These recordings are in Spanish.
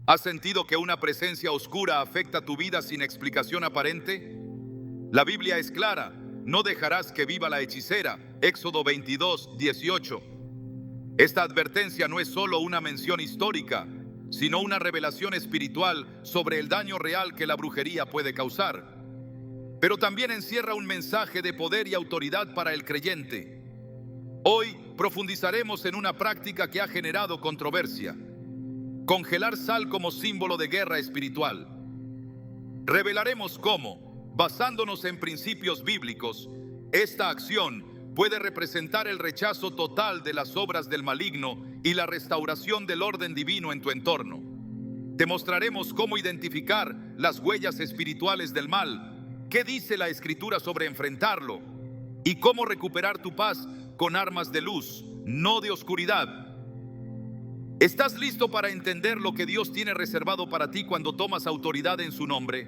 ¿Has sentido que una presencia oscura afecta tu vida sin explicación aparente? La Biblia es clara: no dejarás que viva la hechicera. Éxodo 22:18. Esta advertencia no es solo una mención histórica, sino una revelación espiritual sobre el daño real que la brujería puede causar. Pero también encierra un mensaje de poder y autoridad para el creyente. Hoy profundizaremos en una práctica que ha generado controversia: congelar sal como símbolo de guerra espiritual. Revelaremos cómo, basándonos en principios bíblicos, esta acción puede representar el rechazo total de las obras del maligno y la restauración del orden divino en tu entorno. Te mostraremos cómo identificar las huellas espirituales del mal, qué dice la Escritura sobre enfrentarlo y cómo recuperar tu paz con armas de luz, no de oscuridad. ¿Estás listo para entender lo que Dios tiene reservado para ti cuando tomas autoridad en su nombre?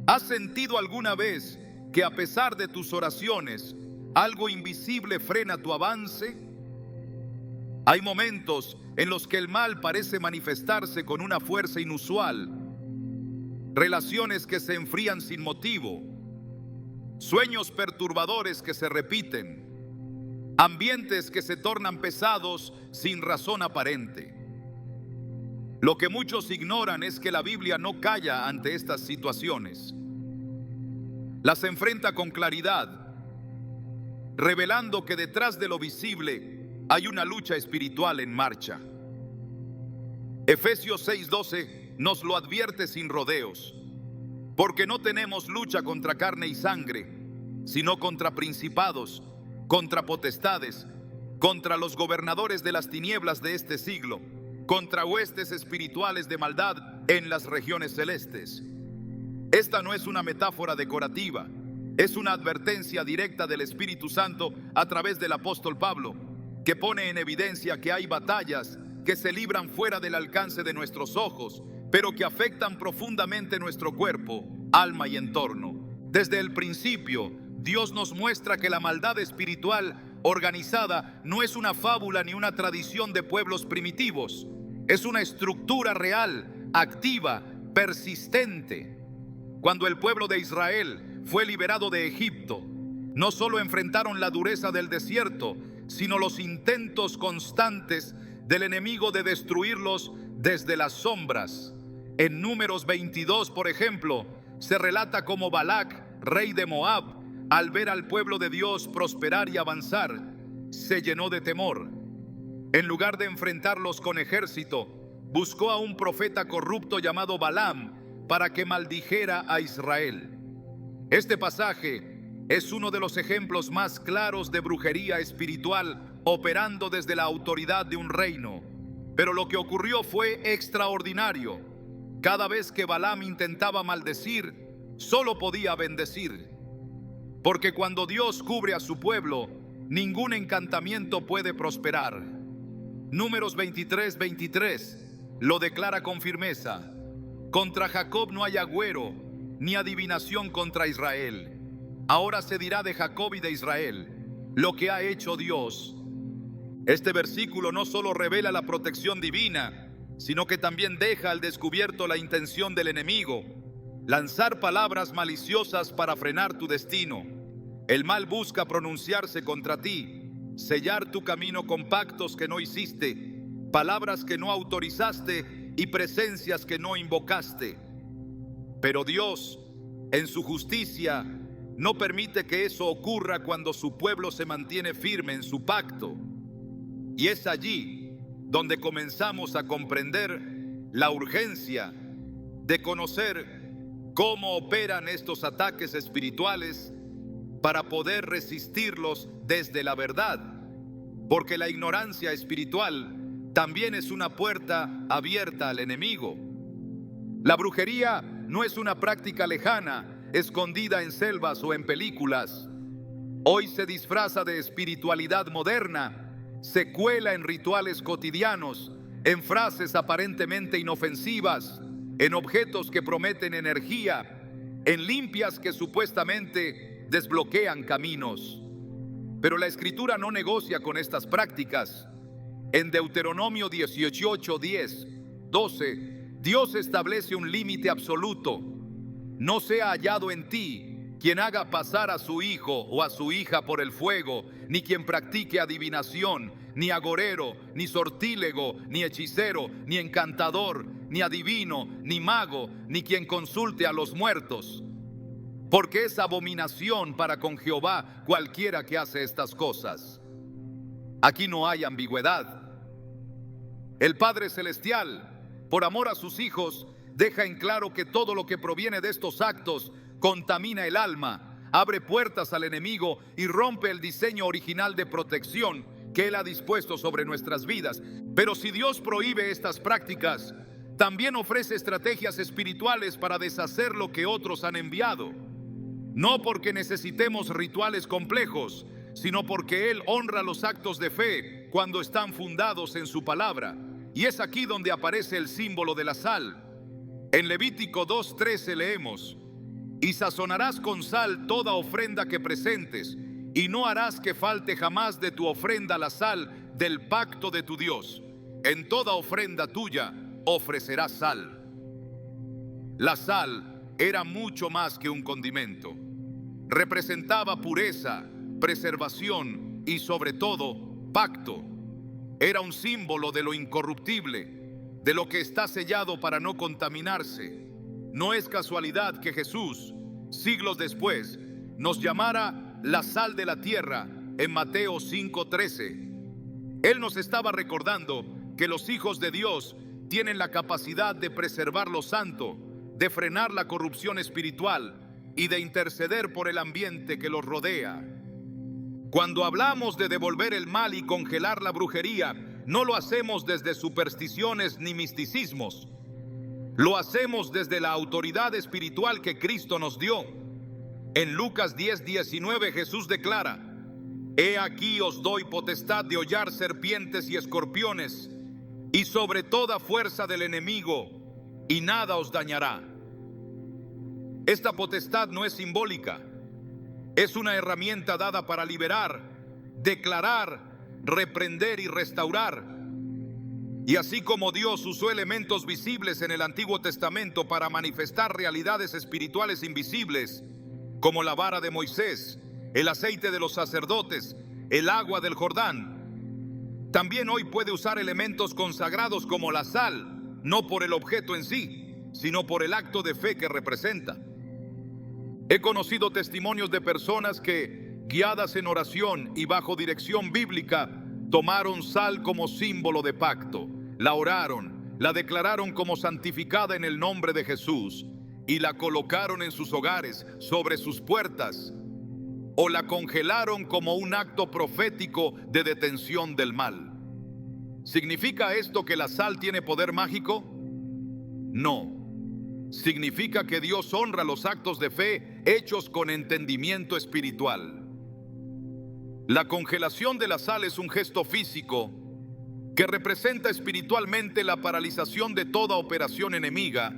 ¿Has sentido alguna vez que a pesar de tus oraciones, algo invisible frena tu avance? Hay momentos en los que el mal parece manifestarse con una fuerza inusual. Relaciones que se enfrían sin motivo, sueños perturbadores que se repiten, ambientes que se tornan pesados sin razón aparente. Lo que muchos ignoran es que la Biblia no calla ante estas situaciones. Las enfrenta con claridad, revelando que detrás de lo visible hay una lucha espiritual en marcha. Efesios 6:12 nos lo advierte sin rodeos: porque no tenemos lucha contra carne y sangre, sino contra principados, contra potestades, contra los gobernadores de las tinieblas de este siglo, contra huestes espirituales de maldad en las regiones celestes. Esta no es una metáfora decorativa, es una advertencia directa del Espíritu Santo a través del apóstol Pablo, que pone en evidencia que hay batallas que se libran fuera del alcance de nuestros ojos, pero que afectan profundamente nuestro cuerpo, alma y entorno. Desde el principio, Dios nos muestra que la maldad espiritual organizada no es una fábula ni una tradición de pueblos primitivos. Es una estructura real, activa, persistente. Cuando el pueblo de Israel fue liberado de Egipto, no solo enfrentaron la dureza del desierto, sino los intentos constantes del enemigo de destruirlos desde las sombras. En Números 22, por ejemplo, se relata cómo Balac, rey de Moab, al ver al pueblo de Dios prosperar y avanzar, se llenó de temor. En lugar de enfrentarlos con ejército, buscó a un profeta corrupto llamado Balaam para que maldijera a Israel. Este pasaje es uno de los ejemplos más claros de brujería espiritual operando desde la autoridad de un reino. Pero lo que ocurrió fue extraordinario. Cada vez que Balaam intentaba maldecir, solo podía bendecir. Porque cuando Dios cubre a su pueblo, ningún encantamiento puede prosperar. Números 23:23 lo declara con firmeza: contra Jacob no hay agüero, ni adivinación contra Israel. Ahora se dirá de Jacob y de Israel lo que ha hecho Dios. Este versículo no solo revela la protección divina, sino que también deja al descubierto la intención del enemigo: lanzar palabras maliciosas para frenar tu destino. El mal busca pronunciarse contra ti, sellar tu camino con pactos que no hiciste, palabras que no autorizaste y presencias que no invocaste. Pero Dios, en su justicia, no permite que eso ocurra cuando su pueblo se mantiene firme en su pacto. Y es allí donde comenzamos a comprender la urgencia de conocer cómo operan estos ataques espirituales para poder resistirlos desde la verdad, porque la ignorancia espiritual también es una puerta abierta al enemigo. La brujería no es una práctica lejana, escondida en selvas o en películas. Hoy se disfraza de espiritualidad moderna, se cuela en rituales cotidianos, en frases aparentemente inofensivas, en objetos que prometen energía, en limpias que supuestamente desbloquean caminos. Pero la Escritura no negocia con estas prácticas. En Deuteronomio 18:10 12. Dios establece un límite absoluto. No sea hallado en ti quien haga pasar a su hijo o a su hija por el fuego, ni quien practique adivinación, ni agorero, ni sortílego, ni hechicero, ni encantador, ni adivino, ni mago, ni quien consulte a los muertos. Porque es abominación para con Jehová cualquiera que hace estas cosas. Aquí no hay ambigüedad. El Padre Celestial, por amor a sus hijos, deja en claro que todo lo que proviene de estos actos contamina el alma, abre puertas al enemigo y rompe el diseño original de protección que Él ha dispuesto sobre nuestras vidas. Pero si Dios prohíbe estas prácticas, también ofrece estrategias espirituales para deshacer lo que otros han enviado. No porque necesitemos rituales complejos, sino porque Él honra los actos de fe cuando están fundados en su palabra. Y es aquí donde aparece el símbolo de la sal. En Levítico 2:13 leemos: y sazonarás con sal toda ofrenda que presentes, y no harás que falte jamás de tu ofrenda la sal del pacto de tu Dios. En toda ofrenda tuya ofrecerás sal. La sal era mucho más que un condimento. Representaba pureza, preservación y sobre todo pacto. Era un símbolo de lo incorruptible, de lo que está sellado para no contaminarse. No es casualidad que Jesús, siglos después, nos llamara la sal de la tierra en Mateo 5:13. Él nos estaba recordando que los hijos de Dios tienen la capacidad de preservar lo santo, de frenar la corrupción espiritual y de interceder por el ambiente que los rodea. Cuando hablamos de devolver el mal y congelar la brujería, no lo hacemos desde supersticiones ni misticismos. Lo hacemos desde la autoridad espiritual que Cristo nos dio. En Lucas 10:19 Jesús declara: he aquí os doy potestad de hollar serpientes y escorpiones, y sobre toda fuerza del enemigo, y nada os dañará. Esta potestad no es simbólica, es una herramienta dada para liberar, declarar, reprender y restaurar. Y así como Dios usó elementos visibles en el Antiguo Testamento para manifestar realidades espirituales invisibles, como la vara de Moisés, el aceite de los sacerdotes, el agua del Jordán, también hoy puede usar elementos consagrados como la sal, no por el objeto en sí, sino por el acto de fe que representa. He conocido testimonios de personas que, guiadas en oración y bajo dirección bíblica, tomaron sal como símbolo de pacto, la oraron, la declararon como santificada en el nombre de Jesús y la colocaron en sus hogares, sobre sus puertas, o la congelaron como un acto profético de detención del mal. ¿Significa esto que la sal tiene poder mágico? No. Significa que Dios honra los actos de fe hechos con entendimiento espiritual. La congelación de la sal es un gesto físico que representa espiritualmente la paralización de toda operación enemiga,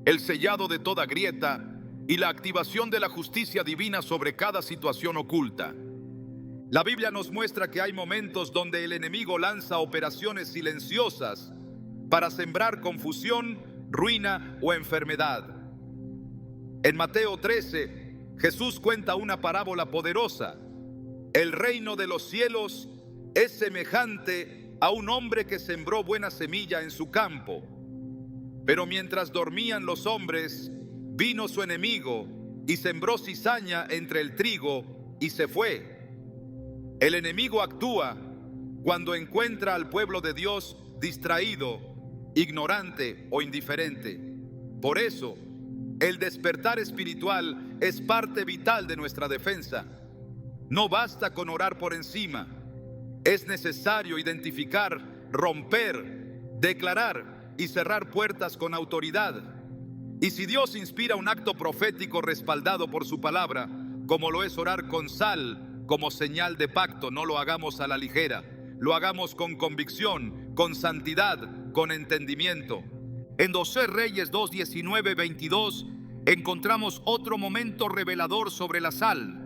el sellado de toda grieta y la activación de la justicia divina sobre cada situación oculta. La Biblia nos muestra que hay momentos donde el enemigo lanza operaciones silenciosas para sembrar confusión, ruina o enfermedad. En Mateo 13, Jesús cuenta una parábola poderosa. El reino de los cielos es semejante a un hombre que sembró buena semilla en su campo. Pero mientras dormían los hombres, vino su enemigo y sembró cizaña entre el trigo y se fue. El enemigo actúa cuando encuentra al pueblo de Dios distraído, ignorante o indiferente. Por eso, el despertar espiritual es parte vital de nuestra defensa. No basta con orar por encima. Es necesario identificar, romper, declarar y cerrar puertas con autoridad. Y si Dios inspira un acto profético respaldado por su palabra, como lo es orar con sal como señal de pacto, no lo hagamos a la ligera. Lo hagamos con convicción, con santidad, con entendimiento. En 2 Reyes 2:19-22 encontramos otro momento revelador sobre la sal.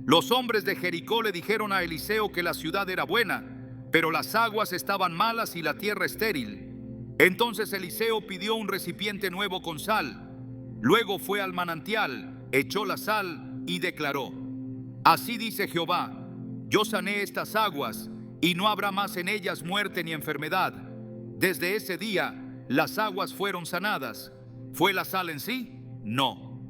Los hombres de Jericó le dijeron a Eliseo que la ciudad era buena, pero las aguas estaban malas y la tierra estéril. Entonces Eliseo pidió un recipiente nuevo con sal. Luego fue al manantial, echó la sal y declaró: así dice Jehová, yo sané estas aguas y no habrá más en ellas muerte ni enfermedad. Desde ese día las aguas fueron sanadas. ¿Fue la sal en sí? No.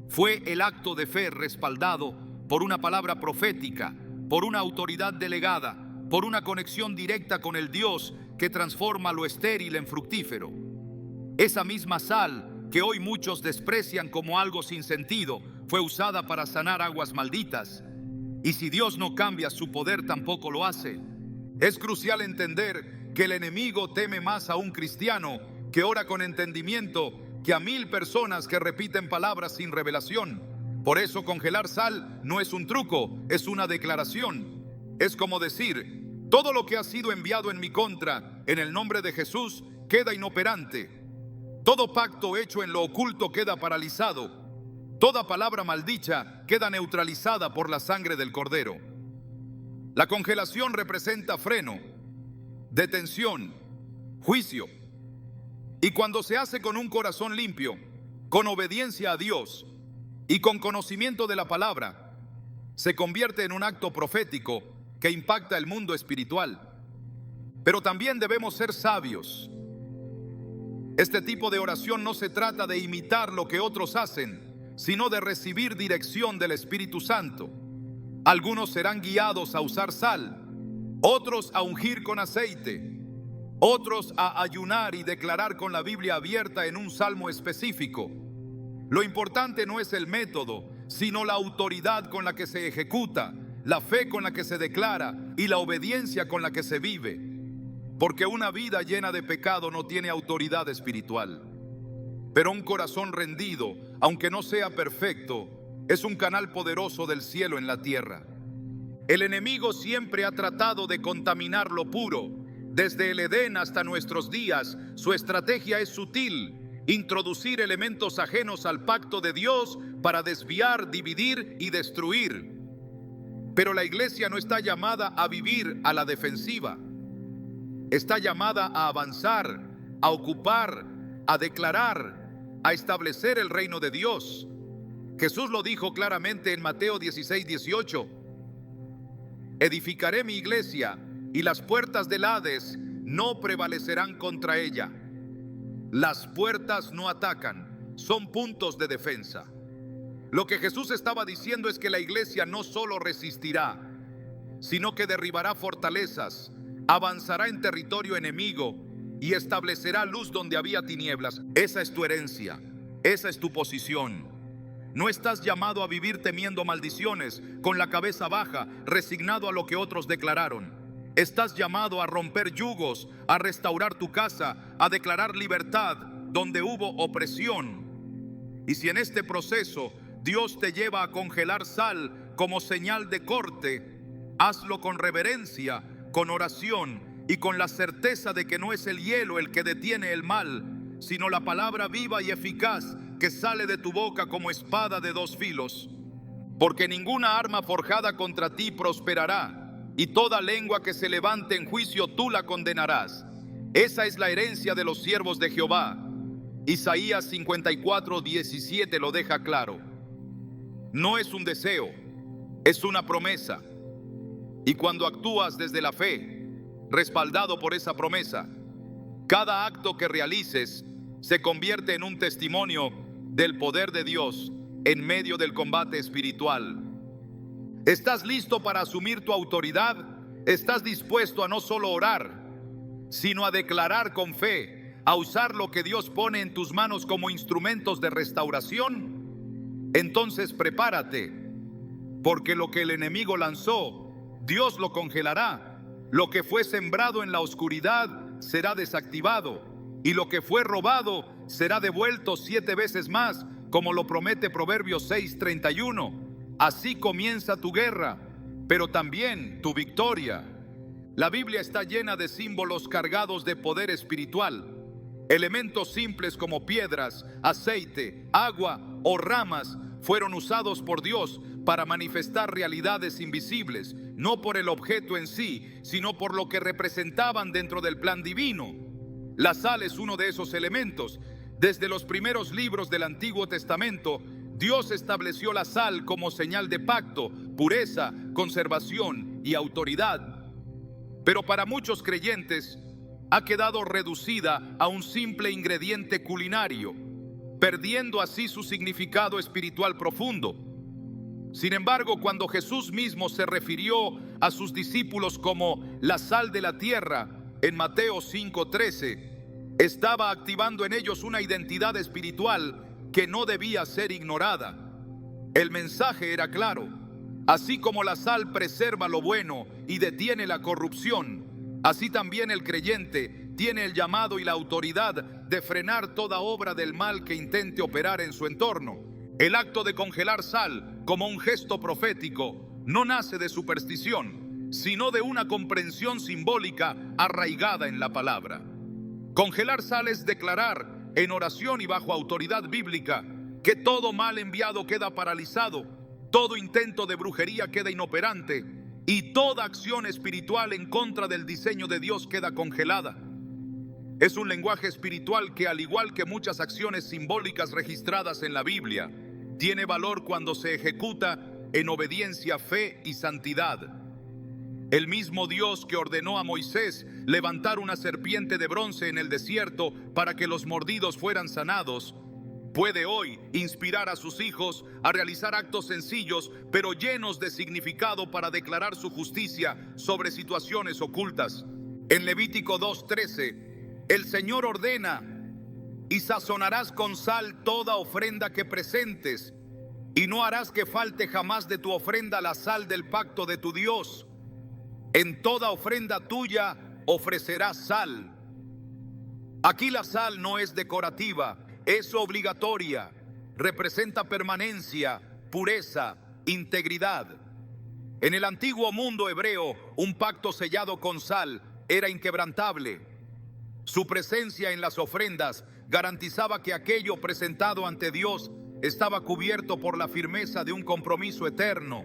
Fue el acto de fe respaldado por una palabra profética, por una autoridad delegada, por una conexión directa con el Dios que transforma lo estéril en fructífero. Esa misma sal que hoy muchos desprecian como algo sin sentido, fue usada para sanar aguas malditas. Y si Dios no cambia, su poder tampoco lo hace. Es crucial entender que el enemigo teme más a un cristiano que ora con entendimiento que a 1000 personas que repiten palabras sin revelación. Por eso congelar sal no es un truco, es una declaración. Es como decir: todo lo que ha sido enviado en mi contra, en el nombre de Jesús, queda inoperante. Todo pacto hecho en lo oculto queda paralizado. Toda palabra maldicha queda neutralizada por la sangre del Cordero. La congelación representa freno, detención, juicio. Y cuando se hace con un corazón limpio, con obediencia a Dios y con conocimiento de la palabra, se convierte en un acto profético que impacta el mundo espiritual. Pero también debemos ser sabios. Este tipo de oración no se trata de imitar lo que otros hacen, sino de recibir dirección del Espíritu Santo. Algunos serán guiados a usar sal, otros a ungir con aceite, otros a ayunar y declarar con la Biblia abierta en un salmo específico. Lo importante no es el método, sino la autoridad con la que se ejecuta, la fe con la que se declara y la obediencia con la que se vive. Porque una vida llena de pecado no tiene autoridad espiritual. Pero un corazón rendido, aunque no sea perfecto, es un canal poderoso del cielo en la tierra. El enemigo siempre ha tratado de contaminar lo puro. Desde el Edén hasta nuestros días, su estrategia es sutil: introducir elementos ajenos al pacto de Dios para desviar, dividir y destruir. Pero la iglesia no está llamada a vivir a la defensiva. Está llamada a avanzar, a ocupar, a declarar, a establecer el reino de Dios. Jesús lo dijo claramente en Mateo 16:18. Edificaré mi iglesia y las puertas del Hades no prevalecerán contra ella. Las puertas no atacan, son puntos de defensa. Lo que Jesús estaba diciendo es que la iglesia no solo resistirá, sino que derribará fortalezas, avanzará en territorio enemigo y establecerá luz donde había tinieblas. Esa es tu herencia, esa es tu posición. No estás llamado a vivir temiendo maldiciones, con la cabeza baja, resignado a lo que otros declararon. Estás llamado a romper yugos, a restaurar tu casa, a declarar libertad donde hubo opresión. Y si en este proceso Dios te lleva a congelar sal como señal de corte, hazlo con reverencia, con oración y con la certeza de que no es el hielo el que detiene el mal, sino la palabra viva y eficaz que sale de tu boca como espada de 2 filos. Porque ninguna arma forjada contra ti prosperará, y toda lengua que se levante en juicio tú la condenarás. Esa es la herencia de los siervos de Jehová. Isaías 54:17 lo deja claro. No es un deseo, es una promesa. Y cuando actúas desde la fe, respaldado por esa promesa, cada acto que realices se convierte en un testimonio del poder de Dios en medio del combate espiritual. ¿Estás listo para asumir tu autoridad? ¿Estás dispuesto a no solo orar, sino a declarar con fe, a usar lo que Dios pone en tus manos como instrumentos de restauración? Entonces prepárate, porque lo que el enemigo lanzó, Dios lo congelará. Lo que fue sembrado en la oscuridad será desactivado, y lo que fue robado será devuelto 7 veces más, como lo promete Proverbios 6:31. Así comienza tu guerra, pero también tu victoria. La Biblia está llena de símbolos cargados de poder espiritual. Elementos simples como piedras, aceite, agua o ramas fueron usados por Dios para manifestar realidades invisibles, no por el objeto en sí, sino por lo que representaban dentro del plan divino. La sal es uno de esos elementos. Desde los primeros libros del Antiguo Testamento, Dios estableció la sal como señal de pacto, pureza, conservación y autoridad. Pero para muchos creyentes ha quedado reducida a un simple ingrediente culinario, perdiendo así su significado espiritual profundo. Sin embargo, cuando Jesús mismo se refirió a sus discípulos como la sal de la tierra, en Mateo 5:13, estaba activando en ellos una identidad espiritual que no debía ser ignorada. El mensaje era claro: así como la sal preserva lo bueno y detiene la corrupción, así también el creyente tiene el llamado y la autoridad de frenar toda obra del mal que intente operar en su entorno. El acto de congelar sal como un gesto profético no nace de superstición, sino de una comprensión simbólica arraigada en la palabra. Congelar sal es declarar en oración y bajo autoridad bíblica que todo mal enviado queda paralizado, todo intento de brujería queda inoperante y toda acción espiritual en contra del diseño de Dios queda congelada. Es un lenguaje espiritual que, al igual que muchas acciones simbólicas registradas en la Biblia, tiene valor cuando se ejecuta en obediencia, fe y santidad. El mismo Dios que ordenó a Moisés levantar una serpiente de bronce en el desierto para que los mordidos fueran sanados, puede hoy inspirar a sus hijos a realizar actos sencillos pero llenos de significado para declarar su justicia sobre situaciones ocultas. En Levítico 2:13, el Señor ordena: y sazonarás con sal toda ofrenda que presentes, y no harás que falte jamás de tu ofrenda la sal del pacto de tu Dios. En toda ofrenda tuya ofrecerás sal. Aquí la sal no es decorativa, es obligatoria. Representa permanencia, pureza, integridad. En el antiguo mundo hebreo, un pacto sellado con sal era inquebrantable. Su presencia en las ofrendas garantizaba que aquello presentado ante Dios estaba cubierto por la firmeza de un compromiso eterno.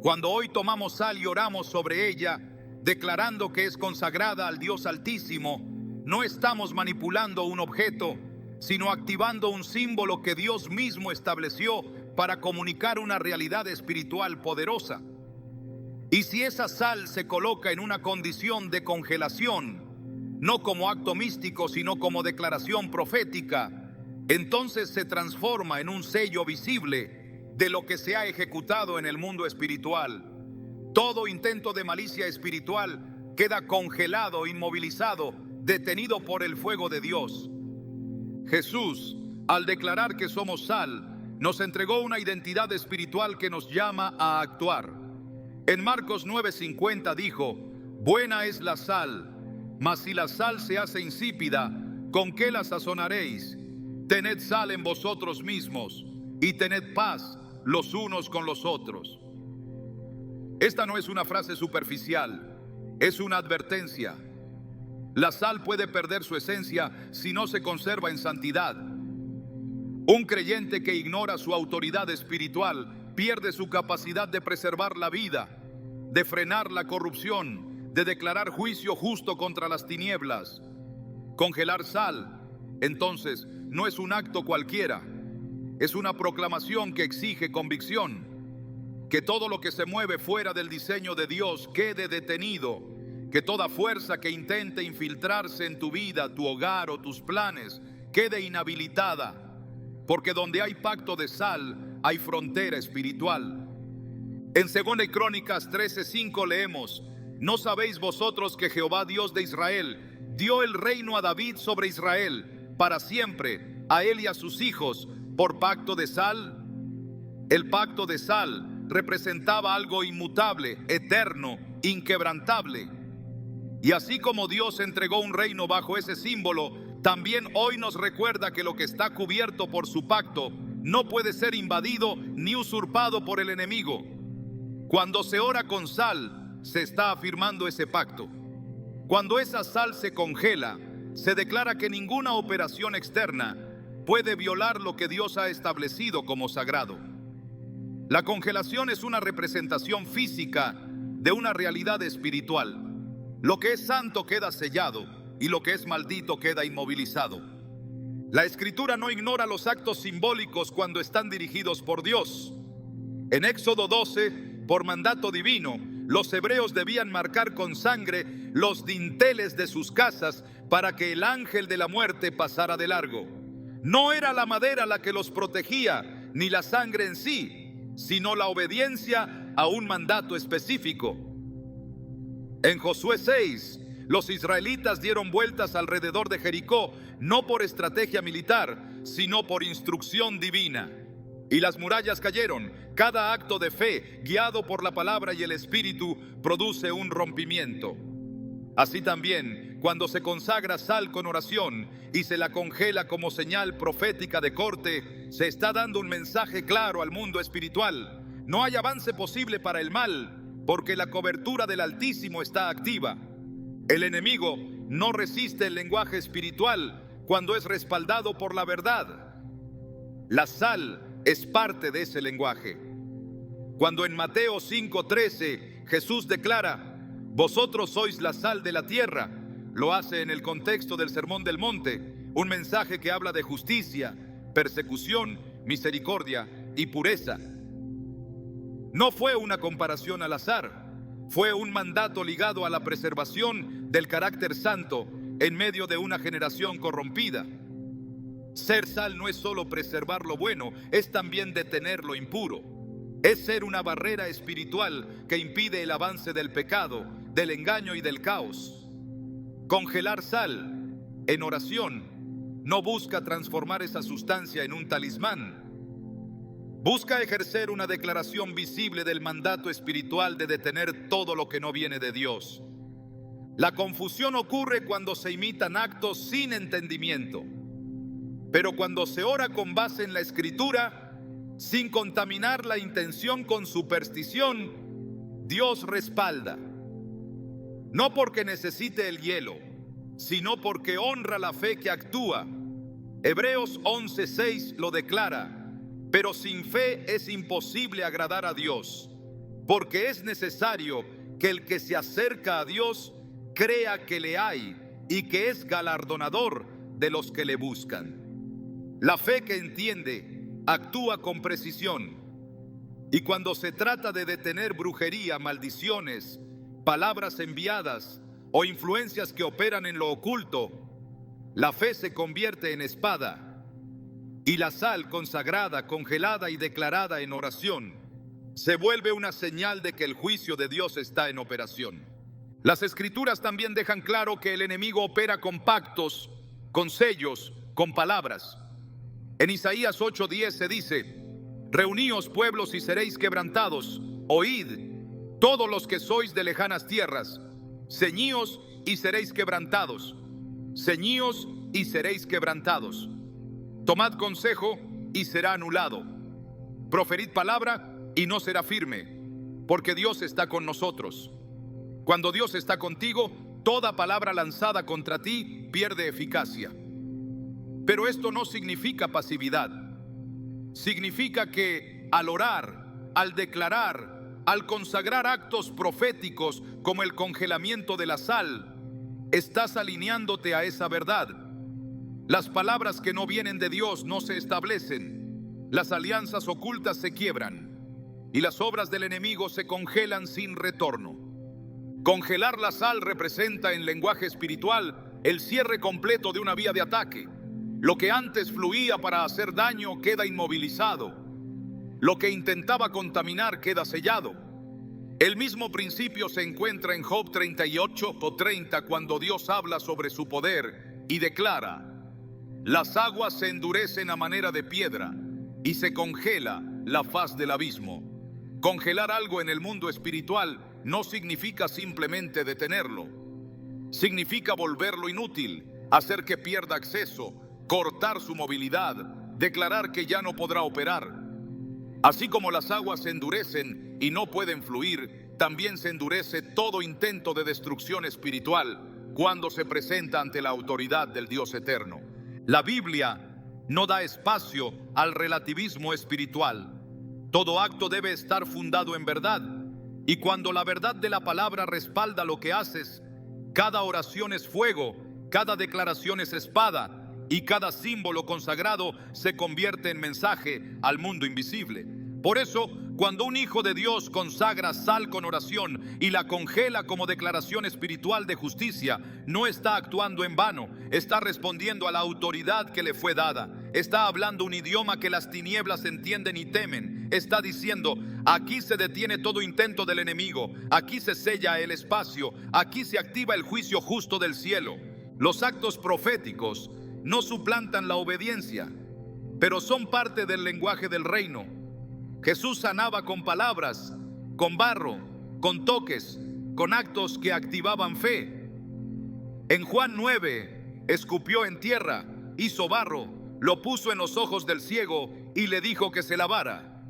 Cuando hoy tomamos sal y oramos sobre ella, declarando que es consagrada al Dios Altísimo, no estamos manipulando un objeto, sino activando un símbolo que Dios mismo estableció para comunicar una realidad espiritual poderosa. Y si esa sal se coloca en una condición de congelación, no como acto místico, sino como declaración profética, entonces se transforma en un sello visible de lo que se ha ejecutado en el mundo espiritual. Todo intento de malicia espiritual queda congelado, inmovilizado, detenido por el fuego de Dios. Jesús, al declarar que somos sal, nos entregó una identidad espiritual que nos llama a actuar. En Marcos 9:50 dijo: buena es la sal, mas si la sal se hace insípida, ¿con qué la sazonaréis? Tened sal en vosotros mismos y tened paz los unos con los otros. Esta no es una frase superficial, es una advertencia. La sal puede perder su esencia si no se conserva en santidad. Un creyente que ignora su autoridad espiritual pierde su capacidad de preservar la vida, de frenar la corrupción, de declarar juicio justo contra las tinieblas. Congelar sal, entonces, no es un acto cualquiera, es una proclamación que exige convicción, que todo lo que se mueve fuera del diseño de Dios quede detenido, que toda fuerza que intente infiltrarse en tu vida, tu hogar o tus planes quede inhabilitada, porque donde hay pacto de sal hay frontera espiritual. En 2 Crónicas 13:5 leemos: ¿no sabéis vosotros que Jehová Dios de Israel dio el reino a David sobre Israel para siempre, a él y a sus hijos, por pacto de sal? El pacto de sal representaba algo inmutable, eterno, inquebrantable. Y así como Dios entregó un reino bajo ese símbolo, también hoy nos recuerda que lo que está cubierto por su pacto no puede ser invadido ni usurpado por el enemigo. Cuando se ora con sal, se está afirmando ese pacto. Cuando esa sal se congela, se declara que ninguna operación externa puede violar lo que Dios ha establecido como sagrado. La congelación es una representación física de una realidad espiritual. Lo que es santo queda sellado, y lo que es maldito queda inmovilizado. La Escritura no ignora los actos simbólicos cuando están dirigidos por Dios. En Éxodo 12, por mandato divino, los hebreos debían marcar con sangre los dinteles de sus casas para que el ángel de la muerte pasara de largo. No era la madera la que los protegía, ni la sangre en sí, sino la obediencia a un mandato específico. En Josué 6, los israelitas dieron vueltas alrededor de Jericó, no por estrategia militar, sino por instrucción divina. Y las murallas cayeron. Cada acto de fe, guiado por la palabra y el Espíritu, produce un rompimiento. Así también, cuando se consagra sal con oración y se la congela como señal profética de corte, se está dando un mensaje claro al mundo espiritual. No hay avance posible para el mal, porque la cobertura del Altísimo está activa. El enemigo no resiste el lenguaje espiritual cuando es respaldado por la verdad. La sal es parte de ese lenguaje. Cuando en Mateo 5:13 Jesús declara: vosotros sois la sal de la tierra, lo hace en el contexto del Sermón del Monte, un mensaje que habla de justicia, persecución, misericordia y pureza. No fue una comparación al azar, fue un mandato ligado a la preservación del carácter santo en medio de una generación corrompida. Ser sal no es solo preservar lo bueno, es también detener lo impuro. Es ser una barrera espiritual que impide el avance del pecado, del engaño y del caos. Congelar sal en oración no busca transformar esa sustancia en un talismán. Busca ejercer una declaración visible del mandato espiritual de detener todo lo que no viene de Dios. La confusión ocurre cuando se imitan actos sin entendimiento. Pero cuando se ora con base en la Escritura, sin contaminar la intención con superstición, Dios respalda. No porque necesite el hielo, sino porque honra la fe que actúa. Hebreos 11:6 lo declara: pero sin fe es imposible agradar a Dios, porque es necesario que el que se acerca a Dios crea que le hay y que es galardonador de los que le buscan. La fe que entiende actúa con precisión, y cuando se trata de detener brujería, maldiciones, palabras enviadas o influencias que operan en lo oculto, la fe se convierte en espada, y la sal consagrada, congelada y declarada en oración se vuelve una señal de que el juicio de Dios está en operación. Las Escrituras también dejan claro que el enemigo opera con pactos, con sellos, con palabras. En Isaías 8:10 se dice: reuníos pueblos y seréis quebrantados, oíd todos los que sois de lejanas tierras, ceñíos y seréis quebrantados, ceñíos y seréis quebrantados. Tomad consejo y será anulado. Proferid palabra y no será firme, porque Dios está con nosotros. Cuando Dios está contigo, toda palabra lanzada contra ti pierde eficacia. Pero esto no significa pasividad. Significa que al orar, al declarar, al consagrar actos proféticos como el congelamiento de la sal, estás alineándote a esa verdad. Las palabras que no vienen de Dios no se establecen, las alianzas ocultas se quiebran y las obras del enemigo se congelan sin retorno. Congelar la sal representa en lenguaje espiritual el cierre completo de una vía de ataque. Lo que antes fluía para hacer daño queda inmovilizado. Lo que intentaba contaminar queda sellado. El mismo principio se encuentra en Job 38:30 cuando Dios habla sobre su poder y declara: las aguas se endurecen a manera de piedra y se congela la faz del abismo. Congelar algo en el mundo espiritual no significa simplemente detenerlo. Significa volverlo inútil, hacer que pierda acceso, cortar su movilidad, declarar que ya no podrá operar. Así como las aguas se endurecen y no pueden fluir, también se endurece todo intento de destrucción espiritual cuando se presenta ante la autoridad del Dios eterno. La Biblia no da espacio al relativismo espiritual. Todo acto debe estar fundado en verdad, y cuando la verdad de la palabra respalda lo que haces, cada oración es fuego Cada declaración es espada y cada símbolo consagrado se convierte en mensaje al mundo invisible. Por eso, cuando un hijo de Dios consagra sal con oración y la congela como declaración espiritual de justicia, no está actuando en vano, está respondiendo a la autoridad que le fue dada, está hablando un idioma que las tinieblas entienden y temen, está diciendo: aquí se detiene todo intento del enemigo, aquí se sella el espacio, aquí se activa el juicio justo del cielo. Los actos proféticos no suplantan la obediencia, pero son parte del lenguaje del reino. Jesús sanaba con palabras, con barro, con toques, con actos que activaban fe. En Juan 9, escupió en tierra, hizo barro, lo puso en los ojos del ciego y le dijo que se lavara.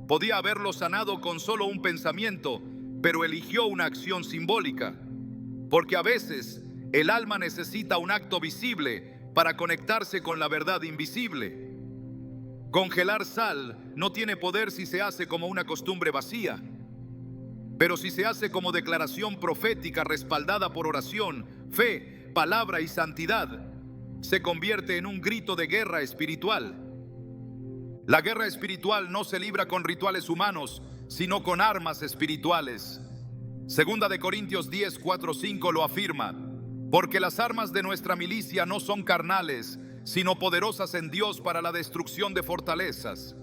Podía haberlo sanado con solo un pensamiento, pero eligió una acción simbólica, porque a veces el alma necesita un acto visible para conectarse con la verdad invisible. Congelar sal no tiene poder si se hace como una costumbre vacía, pero si se hace como declaración profética respaldada por oración, fe, palabra y santidad, se convierte en un grito de guerra espiritual. La guerra espiritual no se libra con rituales humanos, sino con armas espirituales. Segunda de Corintios 10, 4, 5 lo afirma: porque las armas de nuestra milicia no son carnales, sino poderosas en Dios para la destrucción de fortalezas.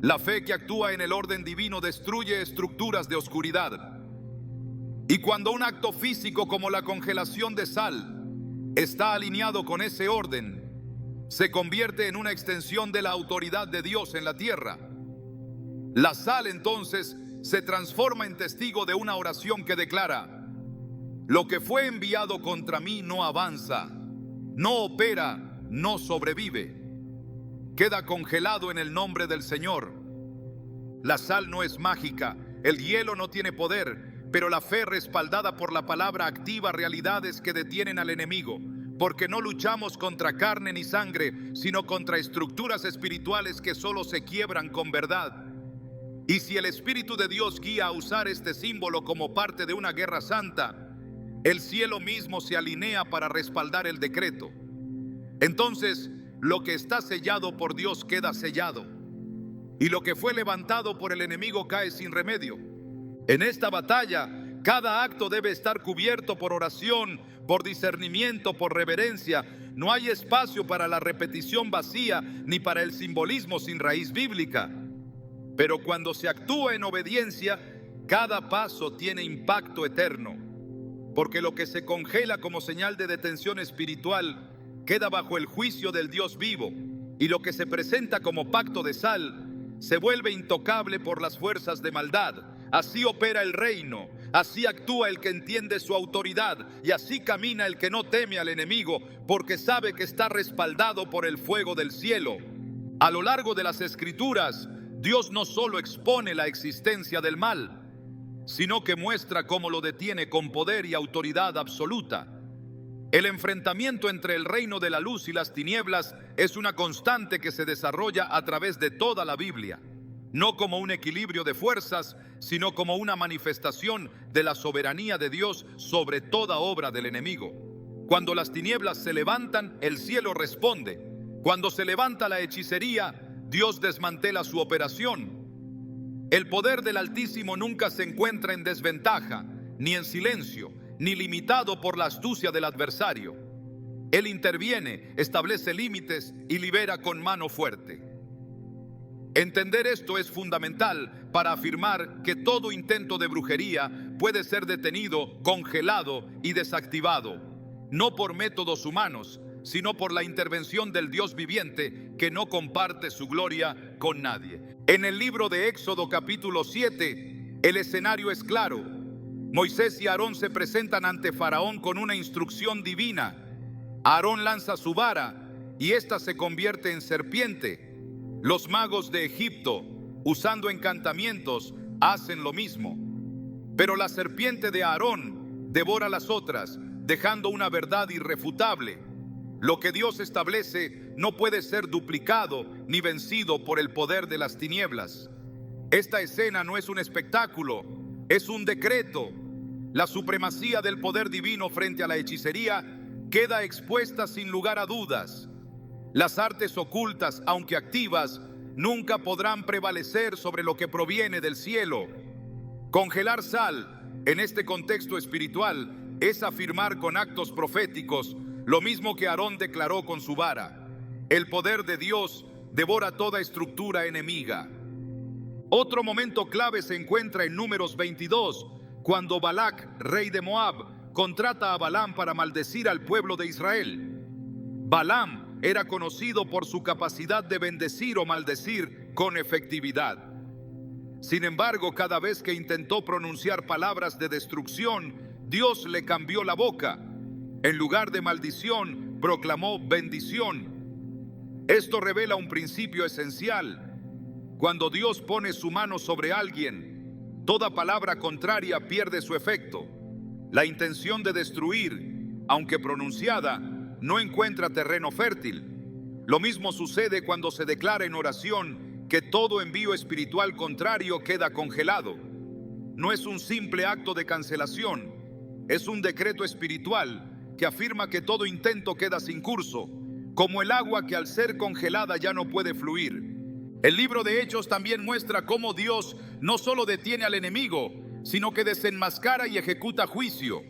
La fe que actúa en el orden divino destruye estructuras de oscuridad. Y cuando un acto físico como la congelación de sal está alineado con ese orden, se convierte en una extensión de la autoridad de Dios en la tierra. La sal entonces se transforma en testigo de una oración que declara: lo que fue enviado contra mí no avanza, no opera, no sobrevive. Queda congelado en el nombre del Señor. La sal no es mágica, el hielo no tiene poder, pero la fe respaldada por la palabra activa realidades que detienen al enemigo, porque no luchamos contra carne ni sangre, sino contra estructuras espirituales que solo se quiebran con verdad. Y si el Espíritu de Dios guía a usar este símbolo como parte de una guerra santa, el cielo mismo se alinea para respaldar el decreto. Entonces, lo que está sellado por Dios queda sellado, y lo que fue levantado por el enemigo cae sin remedio. En esta batalla, cada acto debe estar cubierto por oración, por discernimiento, por reverencia. No hay espacio para la repetición vacía ni para el simbolismo sin raíz bíblica. Pero cuando se actúa en obediencia, cada paso tiene impacto eterno, porque lo que se congela como señal de detención espiritual queda bajo el juicio del Dios vivo, y lo que se presenta como pacto de sal se vuelve intocable por las fuerzas de maldad. Así opera el reino, así actúa el que entiende su autoridad, y así camina el que no teme al enemigo, porque sabe que está respaldado por el fuego del cielo. A lo largo de las Escrituras, Dios no solo expone la existencia del mal, sino que muestra cómo lo detiene con poder y autoridad absoluta. El enfrentamiento entre el reino de la luz y las tinieblas es una constante que se desarrolla a través de toda la Biblia, no como un equilibrio de fuerzas, sino como una manifestación de la soberanía de Dios sobre toda obra del enemigo. Cuando las tinieblas se levantan, el cielo responde. Cuando se levanta la hechicería, Dios desmantela su operación. El poder del Altísimo nunca se encuentra en desventaja, ni en silencio, ni limitado por la astucia del adversario. Él interviene, establece límites y libera con mano fuerte. Entender esto es fundamental para afirmar que todo intento de brujería puede ser detenido, congelado y desactivado, no por métodos humanos, sino por la intervención del Dios viviente que no comparte su gloria con nadie. En el libro de Éxodo capítulo 7, el escenario es claro. Moisés y Aarón se presentan ante Faraón con una instrucción divina. Aarón lanza su vara y ésta se convierte en serpiente. Los magos de Egipto, usando encantamientos, hacen lo mismo. Pero la serpiente de Aarón devora las otras, dejando una verdad irrefutable. Lo que Dios establece no puede ser duplicado ni vencido por el poder de las tinieblas. Esta escena no es un espectáculo, es un decreto. La supremacía del poder divino frente a la hechicería queda expuesta sin lugar a dudas. Las artes ocultas, aunque activas, nunca podrán prevalecer sobre lo que proviene del cielo. Congelar sal, en este contexto espiritual, es afirmar con actos proféticos lo mismo que Aarón declaró con su vara: el poder de Dios devora toda estructura enemiga. Otro momento clave se encuentra en Números 22, cuando Balac, rey de Moab, contrata a Balaam para maldecir al pueblo de Israel. Balaam era conocido por su capacidad de bendecir o maldecir con efectividad. Sin embargo, cada vez que intentó pronunciar palabras de destrucción, Dios le cambió la boca. En lugar de maldición, proclamó bendición. Esto revela un principio esencial. Cuando Dios pone su mano sobre alguien, toda palabra contraria pierde su efecto. La intención de destruir, aunque pronunciada, no encuentra terreno fértil. Lo mismo sucede cuando se declara en oración que todo envío espiritual contrario queda congelado. No es un simple acto de cancelación, es un decreto espiritual que afirma que todo intento queda sin curso, como el agua que al ser congelada ya no puede fluir. El libro de Hechos también muestra cómo Dios no solo detiene al enemigo, sino que desenmascara y ejecuta juicio.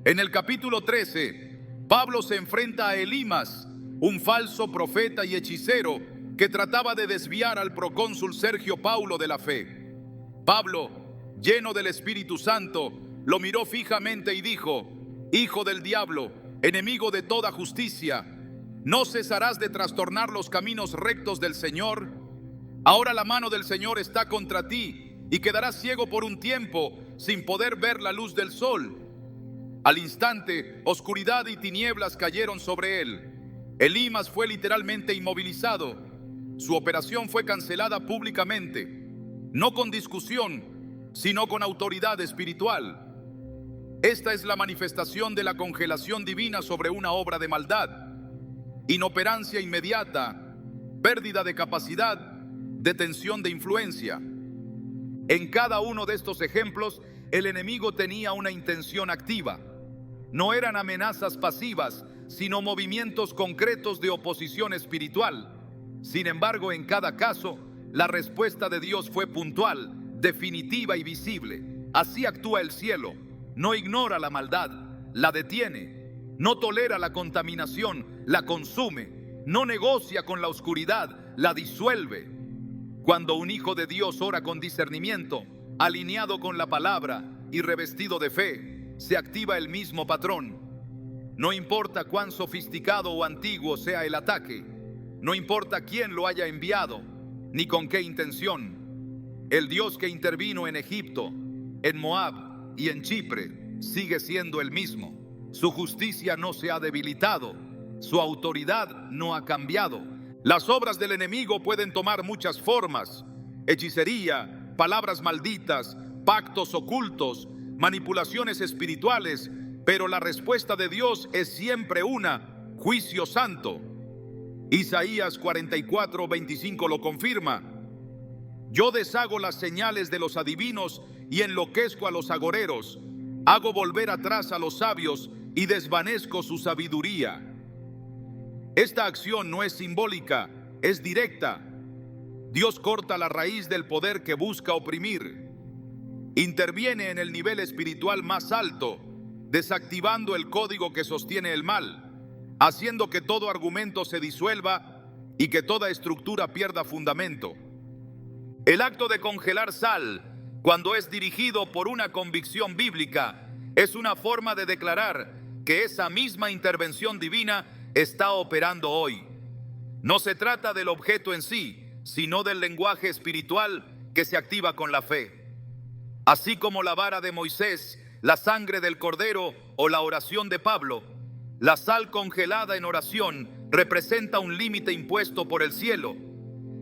En el capítulo 13, Pablo se enfrenta a Elimas, un falso profeta y hechicero que trataba de desviar al procónsul Sergio Paulo de la fe. Pablo, lleno del Espíritu Santo, lo miró fijamente y dijo: Hijo del diablo, enemigo de toda justicia, ¿no cesarás de trastornar los caminos rectos del Señor? Ahora la mano del Señor está contra ti y quedarás ciego por un tiempo, sin poder ver la luz del sol. Al instante, oscuridad y tinieblas cayeron sobre él. Elimas fue literalmente inmovilizado. Su operación fue cancelada públicamente, no con discusión, sino con autoridad espiritual. Esta es la manifestación de la congelación divina sobre una obra de maldad. Inoperancia inmediata, pérdida de capacidad, detención de influencia. En cada uno de estos ejemplos, el enemigo tenía una intención activa. No eran amenazas pasivas, sino movimientos concretos de oposición espiritual. Sin embargo, en cada caso, la respuesta de Dios fue puntual, definitiva y visible. Así actúa el cielo. No ignora la maldad, la detiene. No tolera la contaminación, la consume. No negocia con la oscuridad, la disuelve. Cuando un hijo de Dios ora con discernimiento, alineado con la palabra y revestido de fe, se activa el mismo patrón. No importa cuán sofisticado o antiguo sea el ataque, no importa quién lo haya enviado, ni con qué intención. El Dios que intervino en Egipto, en Moab y en Chipre sigue siendo el mismo. Su justicia no se ha debilitado, su autoridad no ha cambiado. Las obras del enemigo pueden tomar muchas formas: hechicería, palabras malditas, pactos ocultos, manipulaciones espirituales, pero la respuesta de Dios es siempre una: juicio santo. Isaías 44:25 lo confirma. Yo deshago las señales de los adivinos y enloquezco a los agoreros. Hago volver atrás a los sabios y desvanezco su sabiduría. Esta acción no es simbólica, es directa. Dios corta la raíz del poder que busca oprimir. Interviene en el nivel espiritual más alto, desactivando el código que sostiene el mal, haciendo que todo argumento se disuelva y que toda estructura pierda fundamento. El acto de congelar sal, cuando es dirigido por una convicción bíblica, es una forma de declarar que esa misma intervención divina está operando hoy. No se trata del objeto en sí, sino del lenguaje espiritual que se activa con la fe. Así como la vara de Moisés, la sangre del cordero o la oración de Pablo, la sal congelada en oración representa un límite impuesto por el cielo.